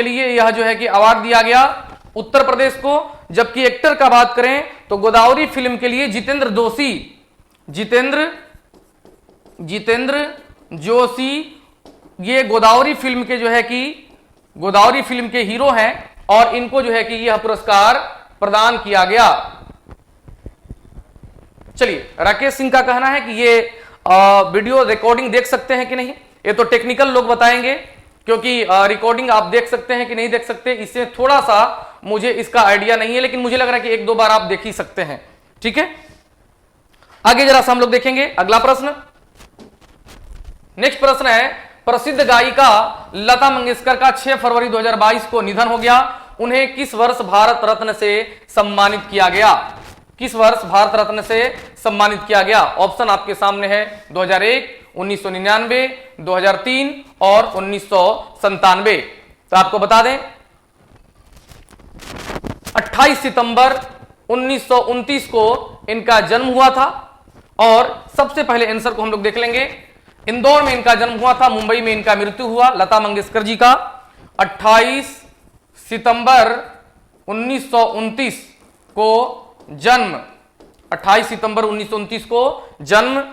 लिए यह जो है कि अवार्ड दिया गया उत्तर प्रदेश को। जबकि एक्टर का बात करें तो गोदावरी फिल्म के लिए जितेंद्र जोशी ये गोदावरी फिल्म के जो है कि गोदावरी फिल्म के हीरो हैं और इनको जो है कि यह पुरस्कार प्रदान किया गया। चलिए, राकेश सिंह का कहना है कि ये वीडियो रिकॉर्डिंग देख सकते हैं कि नहीं, ये तो टेक्निकल लोग बताएंगे, क्योंकि रिकॉर्डिंग आप देख सकते हैं कि नहीं देख सकते, इससे थोड़ा सा मुझे इसका आइडिया नहीं है, लेकिन मुझे लग रहा है कि एक दो बार आप देख ही सकते हैं। ठीक है, आगे जरा सा हम लोग देखेंगे अगला प्रश्न। नेक्स्ट प्रश्न है, प्रसिद्ध गायिका लता मंगेशकर का 6 फरवरी 2022 को निधन हो गया। उन्हें किस वर्ष भारत रत्न से सम्मानित किया गया? किस वर्ष भारत रत्न से सम्मानित किया गया? ऑप्शन आपके सामने है 2001, 1999, 2003 और 1997। तो आपको बता दें 28 सितंबर 1929 को इनका जन्म हुआ था। और सबसे पहले आंसर को हम लोग देख लेंगे। इंदौर में इनका जन्म हुआ था, मुंबई में इनका मृत्यु हुआ। लता मंगेशकर जी का 28 सितंबर 1929 को जन्म, 28 सितंबर 1929 को जन्म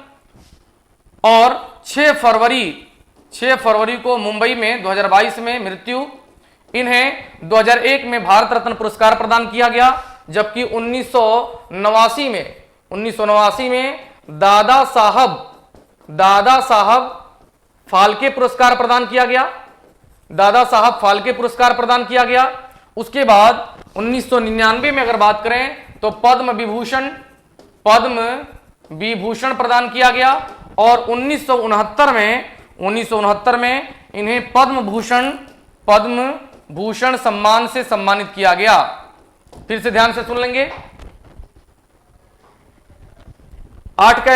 और 6 फरवरी को मुंबई में 2022 में मृत्यु। इन्हें 2001 में भारत रत्न पुरस्कार प्रदान किया गया। जबकि 1989 में दादा साहब फाल्के पुरस्कार प्रदान किया गया। उसके बाद 1999 में अगर बात करें तो पद्म विभूषण प्रदान किया गया। और 1969 में इन्हें पद्म भूषण सम्मान से सम्मानित किया गया। फिर से ध्यान से सुन लेंगे। 8 का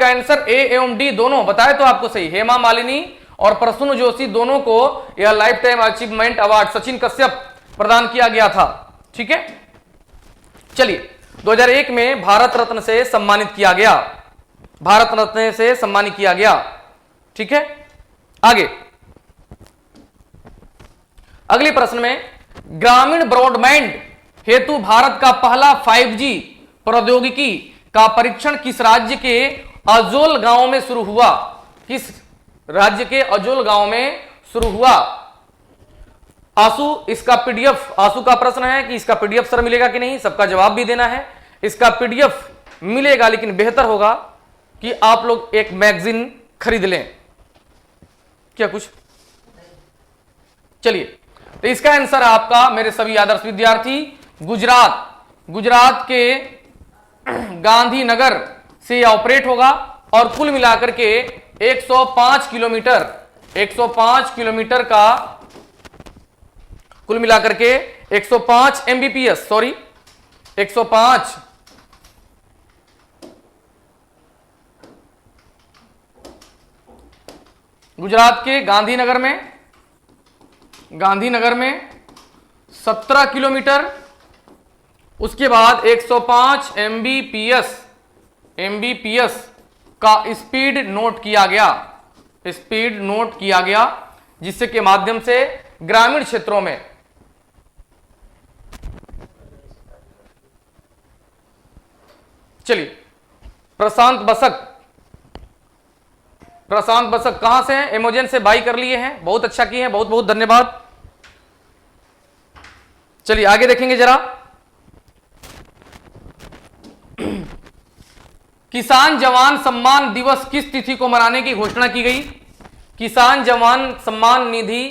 आंसर ए एवं डी दोनों बताए तो आपको सही। हेमा मालिनी और प्रसून जोशी दोनों को यह life time achievement award Sachin Kashyap प्रदान किया गया था। ठीक है, चलिए 2001 में भारत रत्न से सम्मानित किया गया। ठीक है, आगे अगले प्रश्न में, ग्रामीण ब्रॉडबैंड हेतु भारत का पहला 5G प्रौद्योगिकी का परीक्षण किस राज्य के अजोल गांव में शुरू हुआ? किस राज्य के अजोल गांव में शुरू हुआ? आंसू का प्रश्न है कि इसका पीडीएफ सर मिलेगा कि नहीं, सबका जवाब भी देना है। इसका पीडीएफ मिलेगा, लेकिन बेहतर होगा कि आप लोग एक मैगजीन खरीद लें। क्या कुछ? चलिए, तो इसका आंसर आपका मेरे सभी आदर्श विद्यार्थी गुजरात के गांधीनगर से यह ऑपरेट होगा और कुल मिलाकर के 105 किलोमीटर का कुल मिलाकर के 105 एमबीपीएस, सॉरी 105 गुजरात के गांधीनगर में 17 किलोमीटर, उसके बाद 105 एमबीपीएस का स्पीड नोट किया गया, जिससे के माध्यम से ग्रामीण क्षेत्रों में चलिए प्रशांत बसक कहां से हैं? एमोजन से बाई कर लिए हैं, बहुत अच्छा किए हैं, बहुत बहुत धन्यवाद। चलिए आगे देखेंगे जरा। किसान जवान सम्मान दिवस किस तिथि को मनाने की घोषणा की गई? किसान जवान सम्मान निधि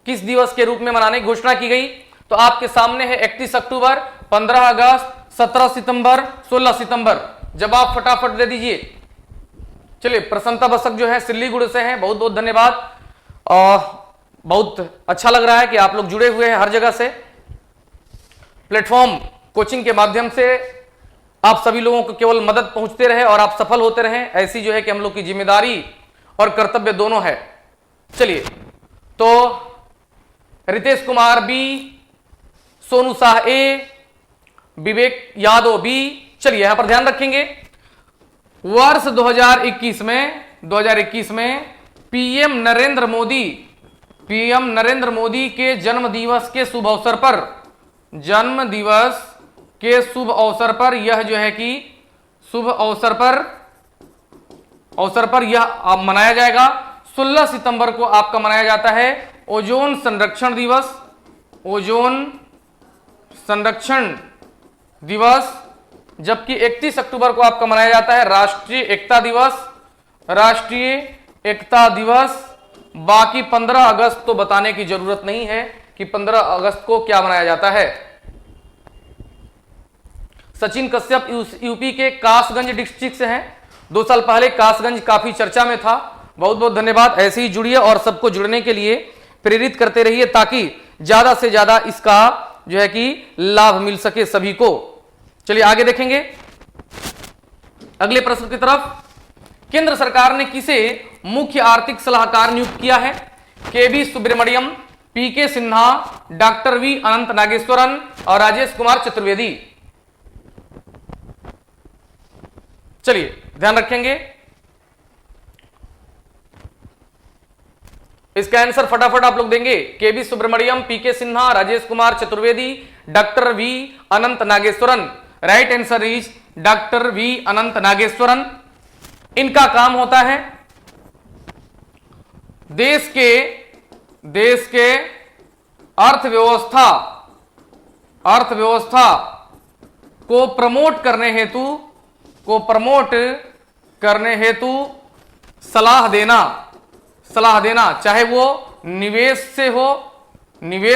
किस दिवस के रूप में मनाने की घोषणा की गई? तो आपके सामने है 31 अक्टूबर, 15 अगस्त, 17 सितंबर, 16 सितंबर। जवाब फटाफट दे दीजिए। चलिए प्रसन्नता बसक जो है सिल्लीगुड़ से हैं, बहुत बहुत धन्यवाद। बहुत अच्छा लग रहा है कि आप लोग जुड़े हुए हैं हर जगह से। प्लेटफॉर्म कोचिंग के माध्यम से आप सभी लोगों को केवल मदद पहुंचते रहे और आप सफल होते रहें, ऐसी जो है कि हम लोग की जिम्मेदारी और कर्तव्य दोनों है। चलिए तो रितेश कुमार बी, सोनू शाह ए, विवेक यादव बी। चलिए यहां पर ध्यान रखेंगे, वर्ष 2021 में पीएम नरेंद्र मोदी के जन्म दिवस के शुभ अवसर पर यह जो है कि शुभ अवसर पर यह मनाया जाएगा। 16 सितंबर को आपका मनाया जाता है ओजोन संरक्षण दिवस, जबकि 31 अक्टूबर को आपका मनाया जाता है राष्ट्रीय एकता दिवस। बाकी 15 अगस्त तो बताने की जरूरत नहीं है कि 15 अगस्त को क्या मनाया जाता है। सचिन कश्यप यूपी के कासगंज डिस्ट्रिक्ट से हैं। 2 साल पहले कासगंज काफी चर्चा में था। बहुत बहुत धन्यवाद। ऐसे ही जुड़िए और सबको जुड़ने के लिए प्रेरित करते रहिए ताकि ज्यादा से ज्यादा इसका जो है कि लाभ मिल सके सभी को। चलिए आगे देखेंगे अगले प्रश्न की तरफ। केंद्र सरकार ने किसे मुख्य आर्थिक सलाहकार नियुक्त किया है? केवी Subramanian, P K Sinha, doctor V Anantha Nageswaran और राजेश कुमार चतुर्वेदी। चलिए ध्यान रखेंगे, इसका आंसर फटाफट आप लोग देंगे। K V Subramanian, P K Sinha, Rajesh Kumar Chaturvedi, doctor V Anantha Nageswaran. Right answer is doctor V Anantha Nageswaran. इनका काम होता है देश के अर्थव्यवस्था को प्रमोट करने हेतु सलाह देना, चाहे वो निवेश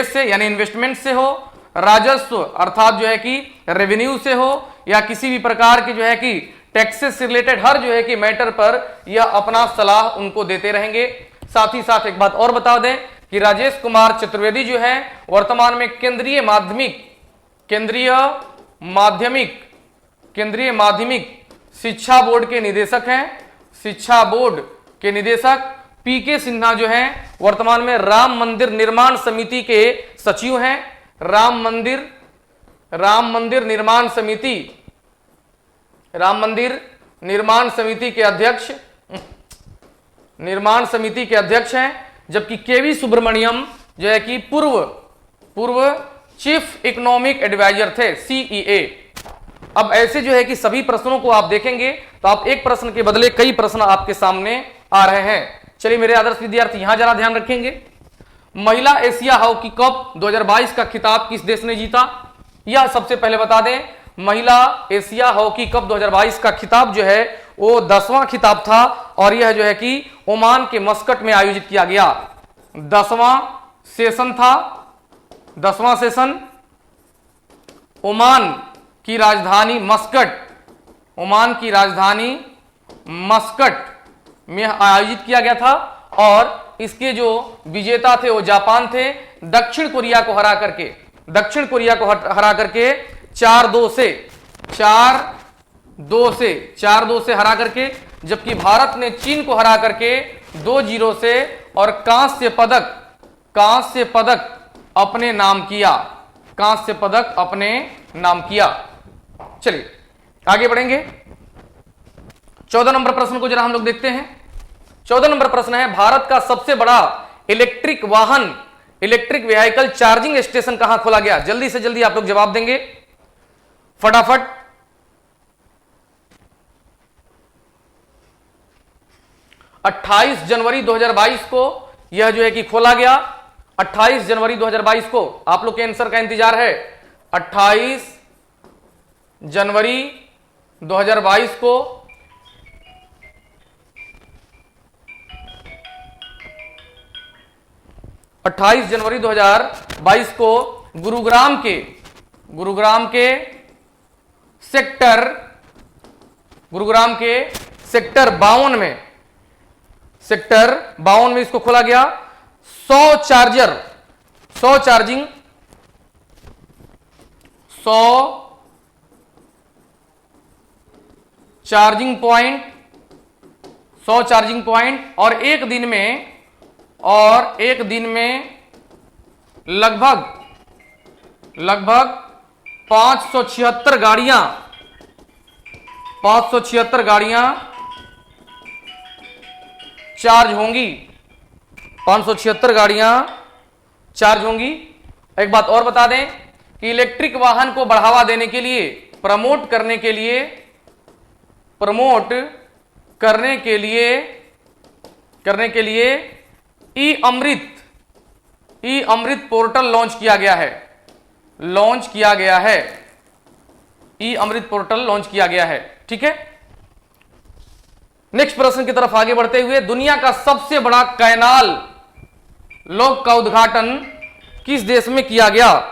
से यानी इन्वेस्टमेंट से हो, राजस्व अर्थात जो है कि रेवेन्यू से हो, या किसी भी प्रकार की जो है कि टैक्सेस से रिलेटेड हर जो है कि मैटर पर यह अपना सलाह उनको देते रहेंगे। साथ ही साथ एक बात और बता दें कि राजेश कुमार चतुर्वेदी जो है वर्तमान में केंद्रीय माध्यमिक शिक्षा बोर्ड के निदेशक पीके सिन्हा जो है वर्तमान में राम मंदिर निर्माण समिति के सचिव हैं। राम मंदिर निर्माण समिति के अध्यक्ष हैं, जबकि केवी सुब्रमण्यम जो है कि पूर्व चीफ इकोनॉमिक एडवाइजर थे, सीईए। अब ऐसे जो है कि सभी प्रश्नों को आप देखेंगे तो आप एक प्रश्न के बदले कई प्रश्न आपके सामने आ रहे हैं। चलिए मेरे आदर्श विद्यार्थी यहां जरा ध्यान रखेंगे। महिला एशिया हॉकी कप 2022 का खिताब किस देश ने जीता? यह सबसे पहले बता दें, महिला एशिया हॉकी कप 2022 का खिताब जो है वो 10वां खिताब था और यह जो है कि ओमान के मस्कट में आयोजित किया गया। 10वां सेशन ओमान की राजधानी ओमान की राजधानी मस्कट में आयोजित किया गया था और इसके जो विजेता थे वो जापान थे। दक्षिण कोरिया को हरा करके 4-2 से हरा करके, जबकि भारत ने चीन को हरा करके 2-0 से और कांस्य पदक अपने नाम किया। चलिए आगे बढ़ेंगे। 14 नंबर प्रश्न को जरा हम लोग देखते हैं। 14 नंबर प्रश्न है, भारत का सबसे बड़ा इलेक्ट्रिक व्हीकल चार्जिंग स्टेशन कहां खोला गया? जल्दी से जल्दी आप लोग जवाब देंगे फटाफट। 28 जनवरी 2022 को यह जो है कि खोला गया। 28 जनवरी 2022 को आप लोग के आंसर का इंतजार है। 28 जनवरी 2022 को 28 जनवरी 2022 को गुरुग्राम के सेक्टर 52 में इसको खोला गया। 100 चार्जिंग पॉइंट और एक दिन में लगभग 576 गाड़ियां चार्ज होंगी। 576 गाड़ियां चार्ज होंगी। एक बात और बता दें कि इलेक्ट्रिक वाहन को बढ़ावा देने के लिए, प्रमोट करने के लिए ई अमृत पोर्टल लॉन्च किया गया है। ठीक है, नेक्स्ट प्रश्न की तरफ आगे बढ़ते हुए, दुनिया का सबसे बड़ा कैनाल लॉक का उद्घाटन किस देश में किया गया?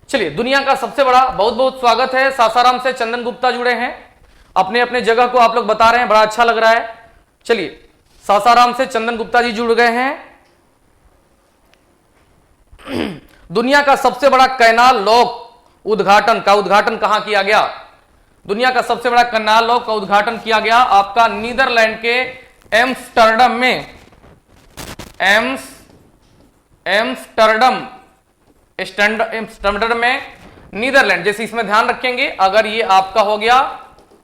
चलिए, दुनिया का सबसे बड़ा, बहुत बहुत स्वागत है। सासाराम से चंदन गुप्ता जुड़े हैं, अपने अपने जगह को आप लोग बता रहे हैं, बड़ा अच्छा लग रहा है। चलिए, सासाराम से चंदन गुप्ता जी जुड़ गए हैं। दुनिया का सबसे बड़ा कैनाल लॉक उद्घाटन कहां किया गया? दुनिया का सबसे बड़ा कैनाल लॉक का उद्घाटन किया गया आपका नीदरलैंड के एम्स्टर्डम में नीदरलैंड। जैसे इसमें ध्यान रखेंगे, अगर ये आपका हो गया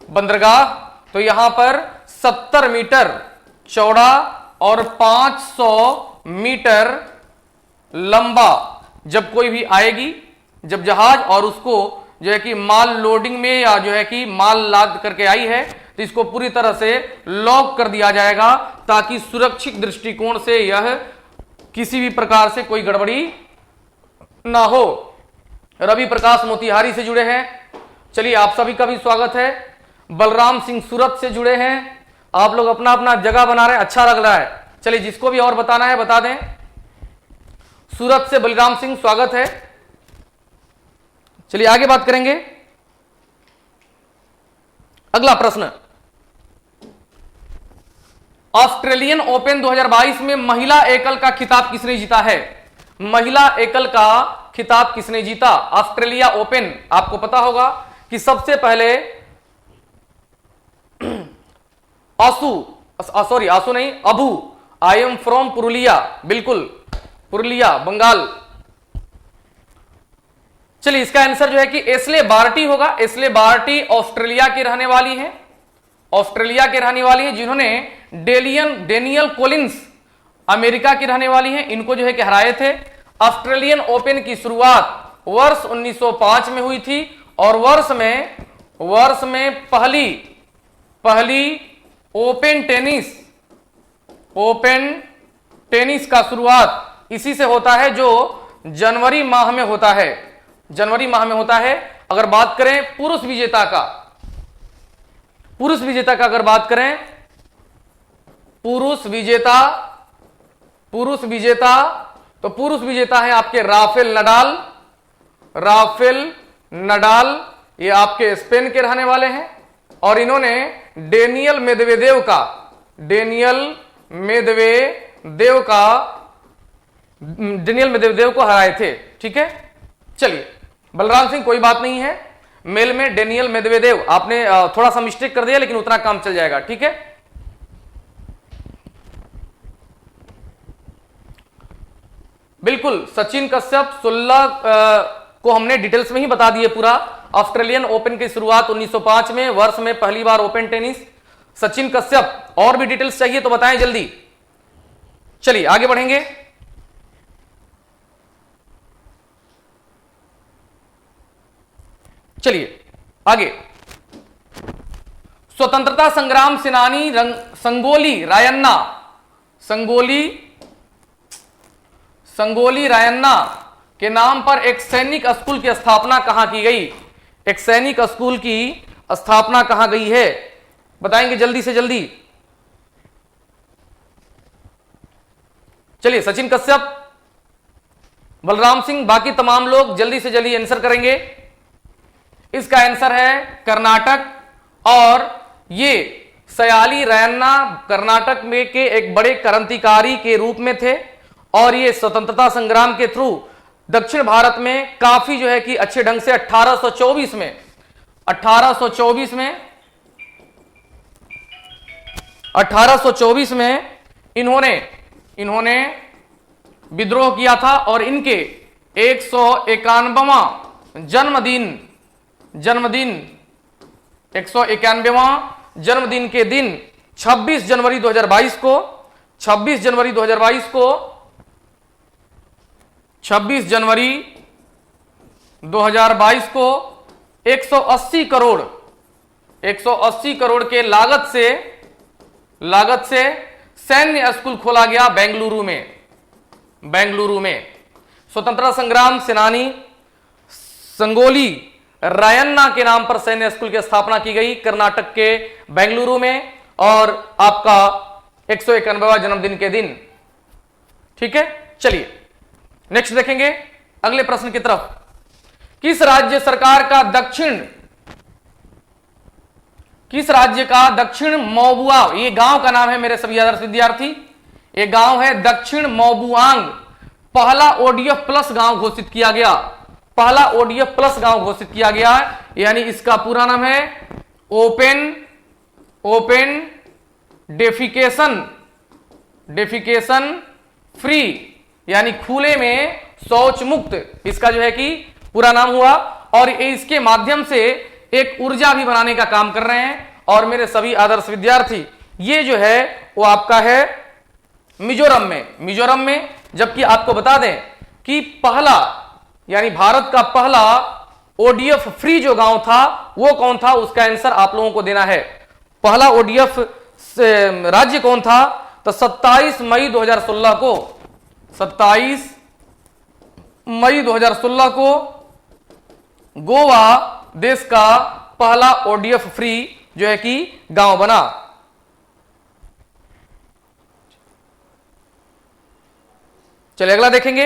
बंदरगाह, तो यहां पर 70 मीटर चौड़ा और 500 मीटर लंबा, जब कोई भी आएगी, जब जहाज और उसको जो है कि माल लोडिंग में या जो है कि माल लाद करके आई है, तो इसको पूरी तरह से लॉक कर दिया जाएगा ताकि सुरक्षित दृष्टिकोण से यह किसी भी प्रकार से कोई गड़बड़ी ना हो। रवि प्रकाश मोतिहारी से जुड़े हैं, चलिए आप सभी का भी स्वागत है। बलराम सिंह सूरत से जुड़े हैं, आप लोग अपना अपना जगह बना रहे हैं, अच्छा लग रहा है। चलिए, जिसको भी और बताना है बता दें। सूरत से बलराम सिंह स्वागत है। चलिए आगे बात करेंगे। अगला प्रश्न, ऑस्ट्रेलियन ओपन 2022 में महिला एकल का खिताब किसने जीता है? महिला एकल का खिताब किसने जीता? ऑस्ट्रेलिया ओपन, आपको पता होगा कि सबसे पहले Abu, I am from Purulia, बिल्कुल पुरुलिया बंगाल। चलिए, इसका आंसर जो है कि एस्ले बार्टी होगा। एस्ले बार्टी ऑस्ट्रेलिया की रहने वाली है, जिन्होंने डेनियल कोलिंस अमेरिका की रहने वाली हैं, इनको जो है कि हराए थे। ऑस्ट्रेलियन ओपन की शुरुआत वर्ष 1905 में हुई थी और वर्ष में पहली ओपन टेनिस का शुरुआत इसी से होता है जो जनवरी माह में होता है, जनवरी माह में होता है। अगर बात करें पुरुष विजेता का, पुरुष विजेता का अगर बात करें, पुरुष विजेता, पुरुष विजेता, तो पुरुष विजेता है आपके राफेल नडाल, राफेल नडाल, ये आपके स्पेन के रहने वाले हैं और इन्होंने डेनियल मेदवेदेव का, डेनियल मेदवेदेव का, डेनियल मेदवेदेव को हराए थे। ठीक है, चलिए बलराम सिंह कोई बात नहीं है, मेल में डेनियल मेदवेदेव, आपने थोड़ा सा मिस्टेक कर दिया लेकिन उतना काम चल जाएगा। ठीक है, बिल्कुल सचिन कश्यप 16 को हमने डिटेल्स में ही बता दिए पूरा। ऑस्ट्रेलियन ओपन की शुरुआत 1905 में, वर्ष में पहली बार ओपन टेनिस सचिन कश्यप। और भी डिटेल्स चाहिए तो बताएं जल्दी। चलिए आगे बढ़ेंगे। चलिए आगे, स्वतंत्रता संग्राम सेनानी संगोली रायन्ना, संगोली रायन्ना के नाम पर एक सैनिक स्कूल की स्थापना कहां की गई? एक सैनिक स्कूल की स्थापना कहां गई है? बताएंगे जल्दी से जल्दी। चलिए सचिन कश्यप, बलराम सिंह, बाकी तमाम लोग जल्दी से जल्दी आंसर करेंगे। इसका आंसर है कर्नाटक, और ये सयाली रैन्ना कर्नाटक में के एक बड़े क्रांतिकारी के रूप में थे और ये स्वतंत्रता संग्राम के थ्रू दक्षिण भारत में काफी जो है कि अच्छे ढंग से 1824 में इन्होंने विद्रोह किया था और इनके 191वां जन्मदिन के दिन 26 जनवरी 2022 को 180 करोड़ के लागत से सैन्य स्कूल खोला गया बेंगलुरु में। स्वतंत्रता संग्राम सेनानी संगोली रायन्ना के नाम पर सैन्य स्कूल की स्थापना की गई कर्नाटक के बेंगलुरु में, और आपका 191वां जन्मदिन के दिन। ठीक है, चलिए नेक्स्ट देखेंगे अगले प्रश्न की तरफ। किस राज्य का दक्षिण मोबुआ, ये गांव का नाम है मेरे सभी आदर्श विद्यार्थी, ये गांव है दक्षिण मोबुआंग, पहला ओडीएफ प्लस गांव घोषित किया गया, पहला ओडीएफ प्लस गांव घोषित किया गया, यानी इसका पूरा नाम है ओपन डेफिकेशन फ्री, यानी खुले में शौच मुक्त, इसका जो है कि पूरा नाम हुआ। और इसके माध्यम से एक ऊर्जा भी बनाने का काम कर रहे हैं। और मेरे सभी आदर्श विद्यार्थी, ये जो है वो आपका है मिजोरम में, जबकि आपको बता दें कि पहला, यानी भारत का पहला ओडीएफ फ्री जो गांव था वो कौन था, उसका आंसर आप लोगों को देना है। पहला ओडीएफ राज्य कौन था? तो 27 मई 2016 को 27 मई 2016 को गोवा देश का पहला ओडीएफ फ्री जो है कि गांव बना। चलिए अगला देखेंगे।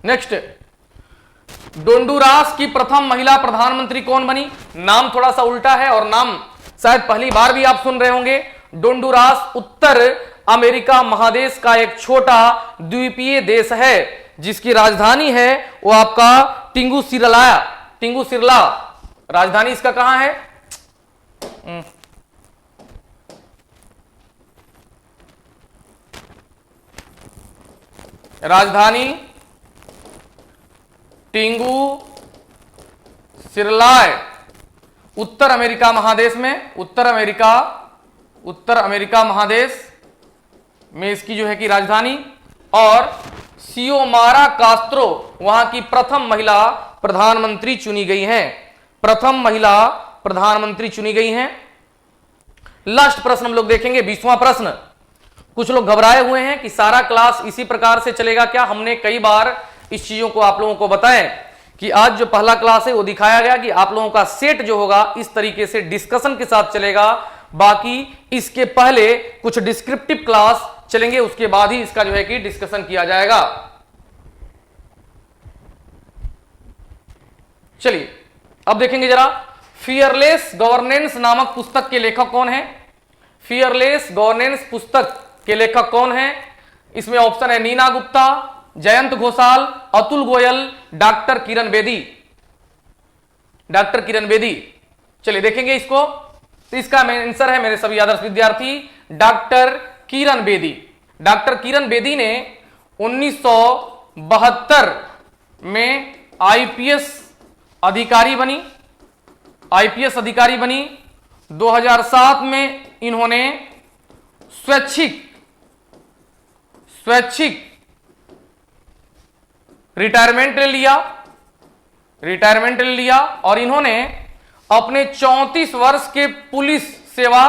नेक्स्ट, डोंडुरास की प्रथम महिला प्रधानमंत्री कौन बनी? नाम थोड़ा सा उल्टा है और नाम शायद पहली बार भी आप सुन रहे होंगे। डोंडुरास उत्तर अमेरिका महादेश का एक छोटा द्वीपीय देश है जिसकी राजधानी है वो आपका टिंगुसिरला। राजधानी इसका कहां है? राजधानी टिंगुसिरलाय, उत्तर अमेरिका महादेश में, उत्तर अमेरिका महादेश में इसकी जो है कि राजधानी। और सियोमारा कास्त्रो वहां की प्रथम महिला प्रधानमंत्री चुनी गई हैं, प्रथम महिला प्रधानमंत्री चुनी गई हैं। लास्ट प्रश्न हम लोग देखेंगे, 20वां प्रश्न। कुछ लोग घबराए हुए हैं कि सारा क्लास इसी प्रकार से चलेगा क्या। हमने कई बार इस चीजों को आप लोगों को बताएं कि आज जो पहला क्लास है वो दिखाया गया कि आप लोगों का सेट जो होगा इस तरीके से डिस्कशन के साथ चलेगा। बाकी इसके पहले कुछ डिस्क्रिप्टिव क्लास चलेंगे, उसके बाद ही इसका जो है कि डिस्कशन किया जाएगा। चलिए अब देखेंगे जरा, फियरलेस गवर्नेंस नामक पुस्तक के लेखक कौन है। फियरलेस गवर्नेंस पुस्तक के लेखक कौन है। इसमें ऑप्शन है नीना गुप्ता, जयंत घोषाल, अतुल गोयल, डॉक्टर किरण बेदी। डॉक्टर किरण बेदी, चलिए देखेंगे इसको। तो इसका आंसर है मेरे सभी आदर्श विद्यार्थी डॉक्टर किरण बेदी। डॉक्टर किरण बेदी ने 1972 में आईपीएस अधिकारी बनी। आईपीएस अधिकारी बनी। 2007 में इन्होंने स्वैच्छिक रिटायरमेंट ले लिया और इन्होंने अपने 34 वर्ष के पुलिस सेवा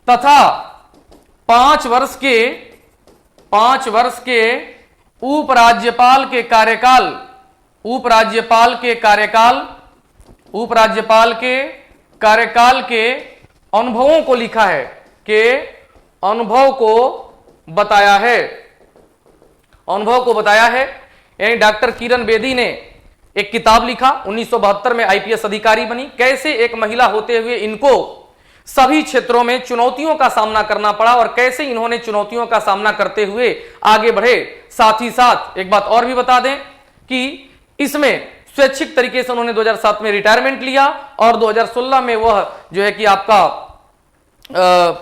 तथा 5 वर्ष के उपराज्यपाल कार्यकाल के अनुभवों को लिखा है, के अनुभव को बताया है। यानी डॉक्टर किरण बेदी ने एक किताब लिखा, 1972 में आईपीएस अधिकारी बनी। कैसे एक महिला होते हुए इनको सभी क्षेत्रों में चुनौतियों का सामना करना पड़ा और कैसे इन्होंने चुनौतियों का सामना करते हुए आगे बढ़े। साथ ही साथ एक बात और भी बता दें कि इसमें स्वैच्छिक तरीके से उन्होंने 2007 में रिटायरमेंट लिया और 2016 में वह जो है कि आपका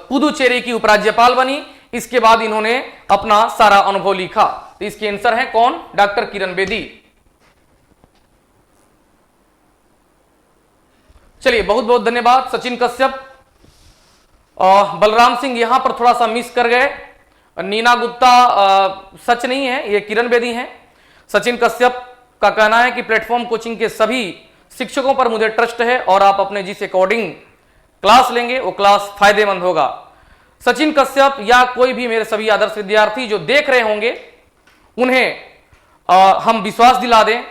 पुदुचेरी की उपराज्यपाल बनी। इसके बाद इन्होंने अपना सारा अनुभव लिखा। तो इसके आंसर है कौन, डॉक्टर किरण बेदी। चलिए बहुत बहुत धन्यवाद। सचिन कश्यप, बलराम सिंह यहां पर थोड़ा सा मिस कर गए। नीना गुप्ता सच नहीं है, ये किरण बेदी हैं। सचिन कश्यप का कहना है कि प्लेटफॉर्म कोचिंग के सभी शिक्षकों पर मुझे ट्रस्ट है और आप अपने जिस अकॉर्डिंग क्लास लेंगे वो क्लास फायदेमंद होगा। सचिन कश्यप या कोई भी मेरे सभी आदर्श विद्यार्थी जो देख रहे होंगे उन्हें हम विश्वास दिला दें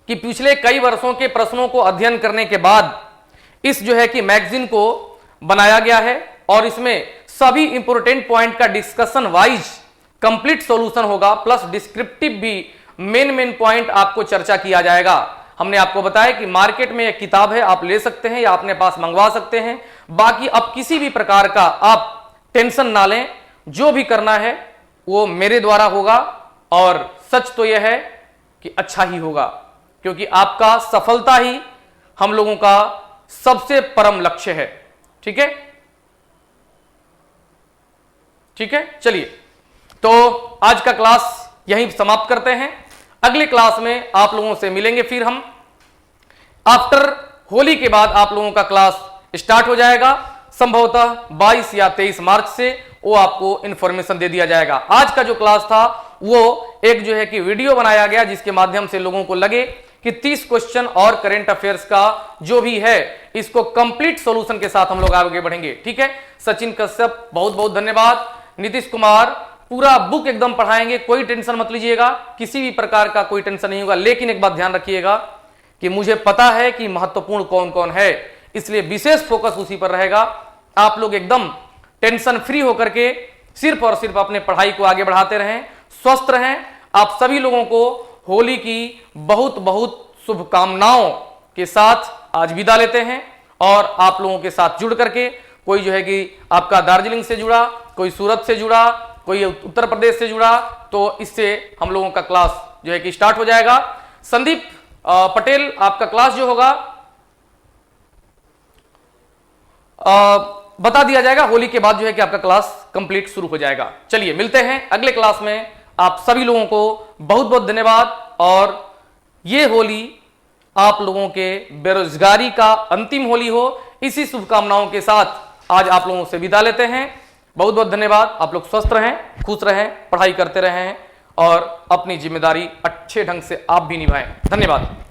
कि पिछले कई वर्षों के प्रश्नों को अध्ययन करने के बाद इस जो है कि मैगजीन को बनाया गया है और इसमें सभी इंपोर्टेंट पॉइंट का डिस्कशन वाइज कंप्लीट सॉल्यूशन होगा, प्लस डिस्क्रिप्टिव भी मेन पॉइंट आपको चर्चा किया जाएगा। हमने आपको बताया कि मार्केट में एक किताब है, आप ले सकते हैं या अपने पास मंगवा सकते हैं। बाकी अब किसी भी प्रकार का आप टेंशन ना लें, जो भी करना है वो मेरे द्वारा होगा और सच तो यह है कि अच्छा ही होगा, क्योंकि आपका सफलता ही हम लोगों का सबसे परम लक्ष्य है। ठीक है, ठीक है। चलिए तो आज का क्लास यहीं समाप्त करते हैं। अगले क्लास में आप लोगों से मिलेंगे। फिर हम आफ्टर होली के बाद आप लोगों का क्लास स्टार्ट हो जाएगा, संभवतः 22 या 23 मार्च से वो आपको इंफॉर्मेशन दे दिया जाएगा। आज का जो क्लास था वो एक जो है कि वीडियो बनाया गया जिसके माध्यम से लोगों को लगे कि 30 क्वेश्चन और करंट अफेयर्स का जो भी है इसको कंप्लीट सॉल्यूशन के साथ हम लोग आगे बढ़ेंगे। ठीक है। सचिन कश्यप बहुत बहुत धन्यवाद। नीतीश कुमार पूरा बुक एकदम पढ़ाएंगे, कोई टेंशन मत लीजिएगा, किसी भी प्रकार का कोई टेंशन नहीं होगा। लेकिन एक बात ध्यान रखिएगा कि मुझे पता है कि महत्वपूर्ण कौन कौन है, इसलिए विशेष फोकस उसी पर रहेगा। आप लोग एकदम टेंशन फ्री होकर के सिर्फ और सिर्फ अपने पढ़ाई को आगे बढ़ाते रहें, स्वस्थ रहें। आप सभी लोगों को होली की बहुत बहुत शुभकामनाओं के साथ आज विदा लेते हैं और आप लोगों के साथ जुड़ करके कोई जो है कि आपका दार्जिलिंग से जुड़ा, कोई सूरत से जुड़ा, कोई उत्तर प्रदेश से जुड़ा, तो इससे हम लोगों का क्लास जो है कि स्टार्ट हो जाएगा। संदीप पटेल आपका क्लास जो होगा बता दिया जाएगा, होली के बाद जो है कि आपका क्लास कंप्लीट शुरू हो जाएगा। चलिए मिलते हैं अगले क्लास में। आप सभी लोगों को बहुत बहुत धन्यवाद और ये होली आप लोगों के बेरोजगारी का अंतिम होली हो, इसी शुभकामनाओं के साथ आज आप लोगों से विदा लेते हैं। बहुत बहुत धन्यवाद। आप लोग स्वस्थ रहें, खुश रहें, पढ़ाई करते रहें और अपनी जिम्मेदारी अच्छे ढंग से आप भी निभाएं। धन्यवाद।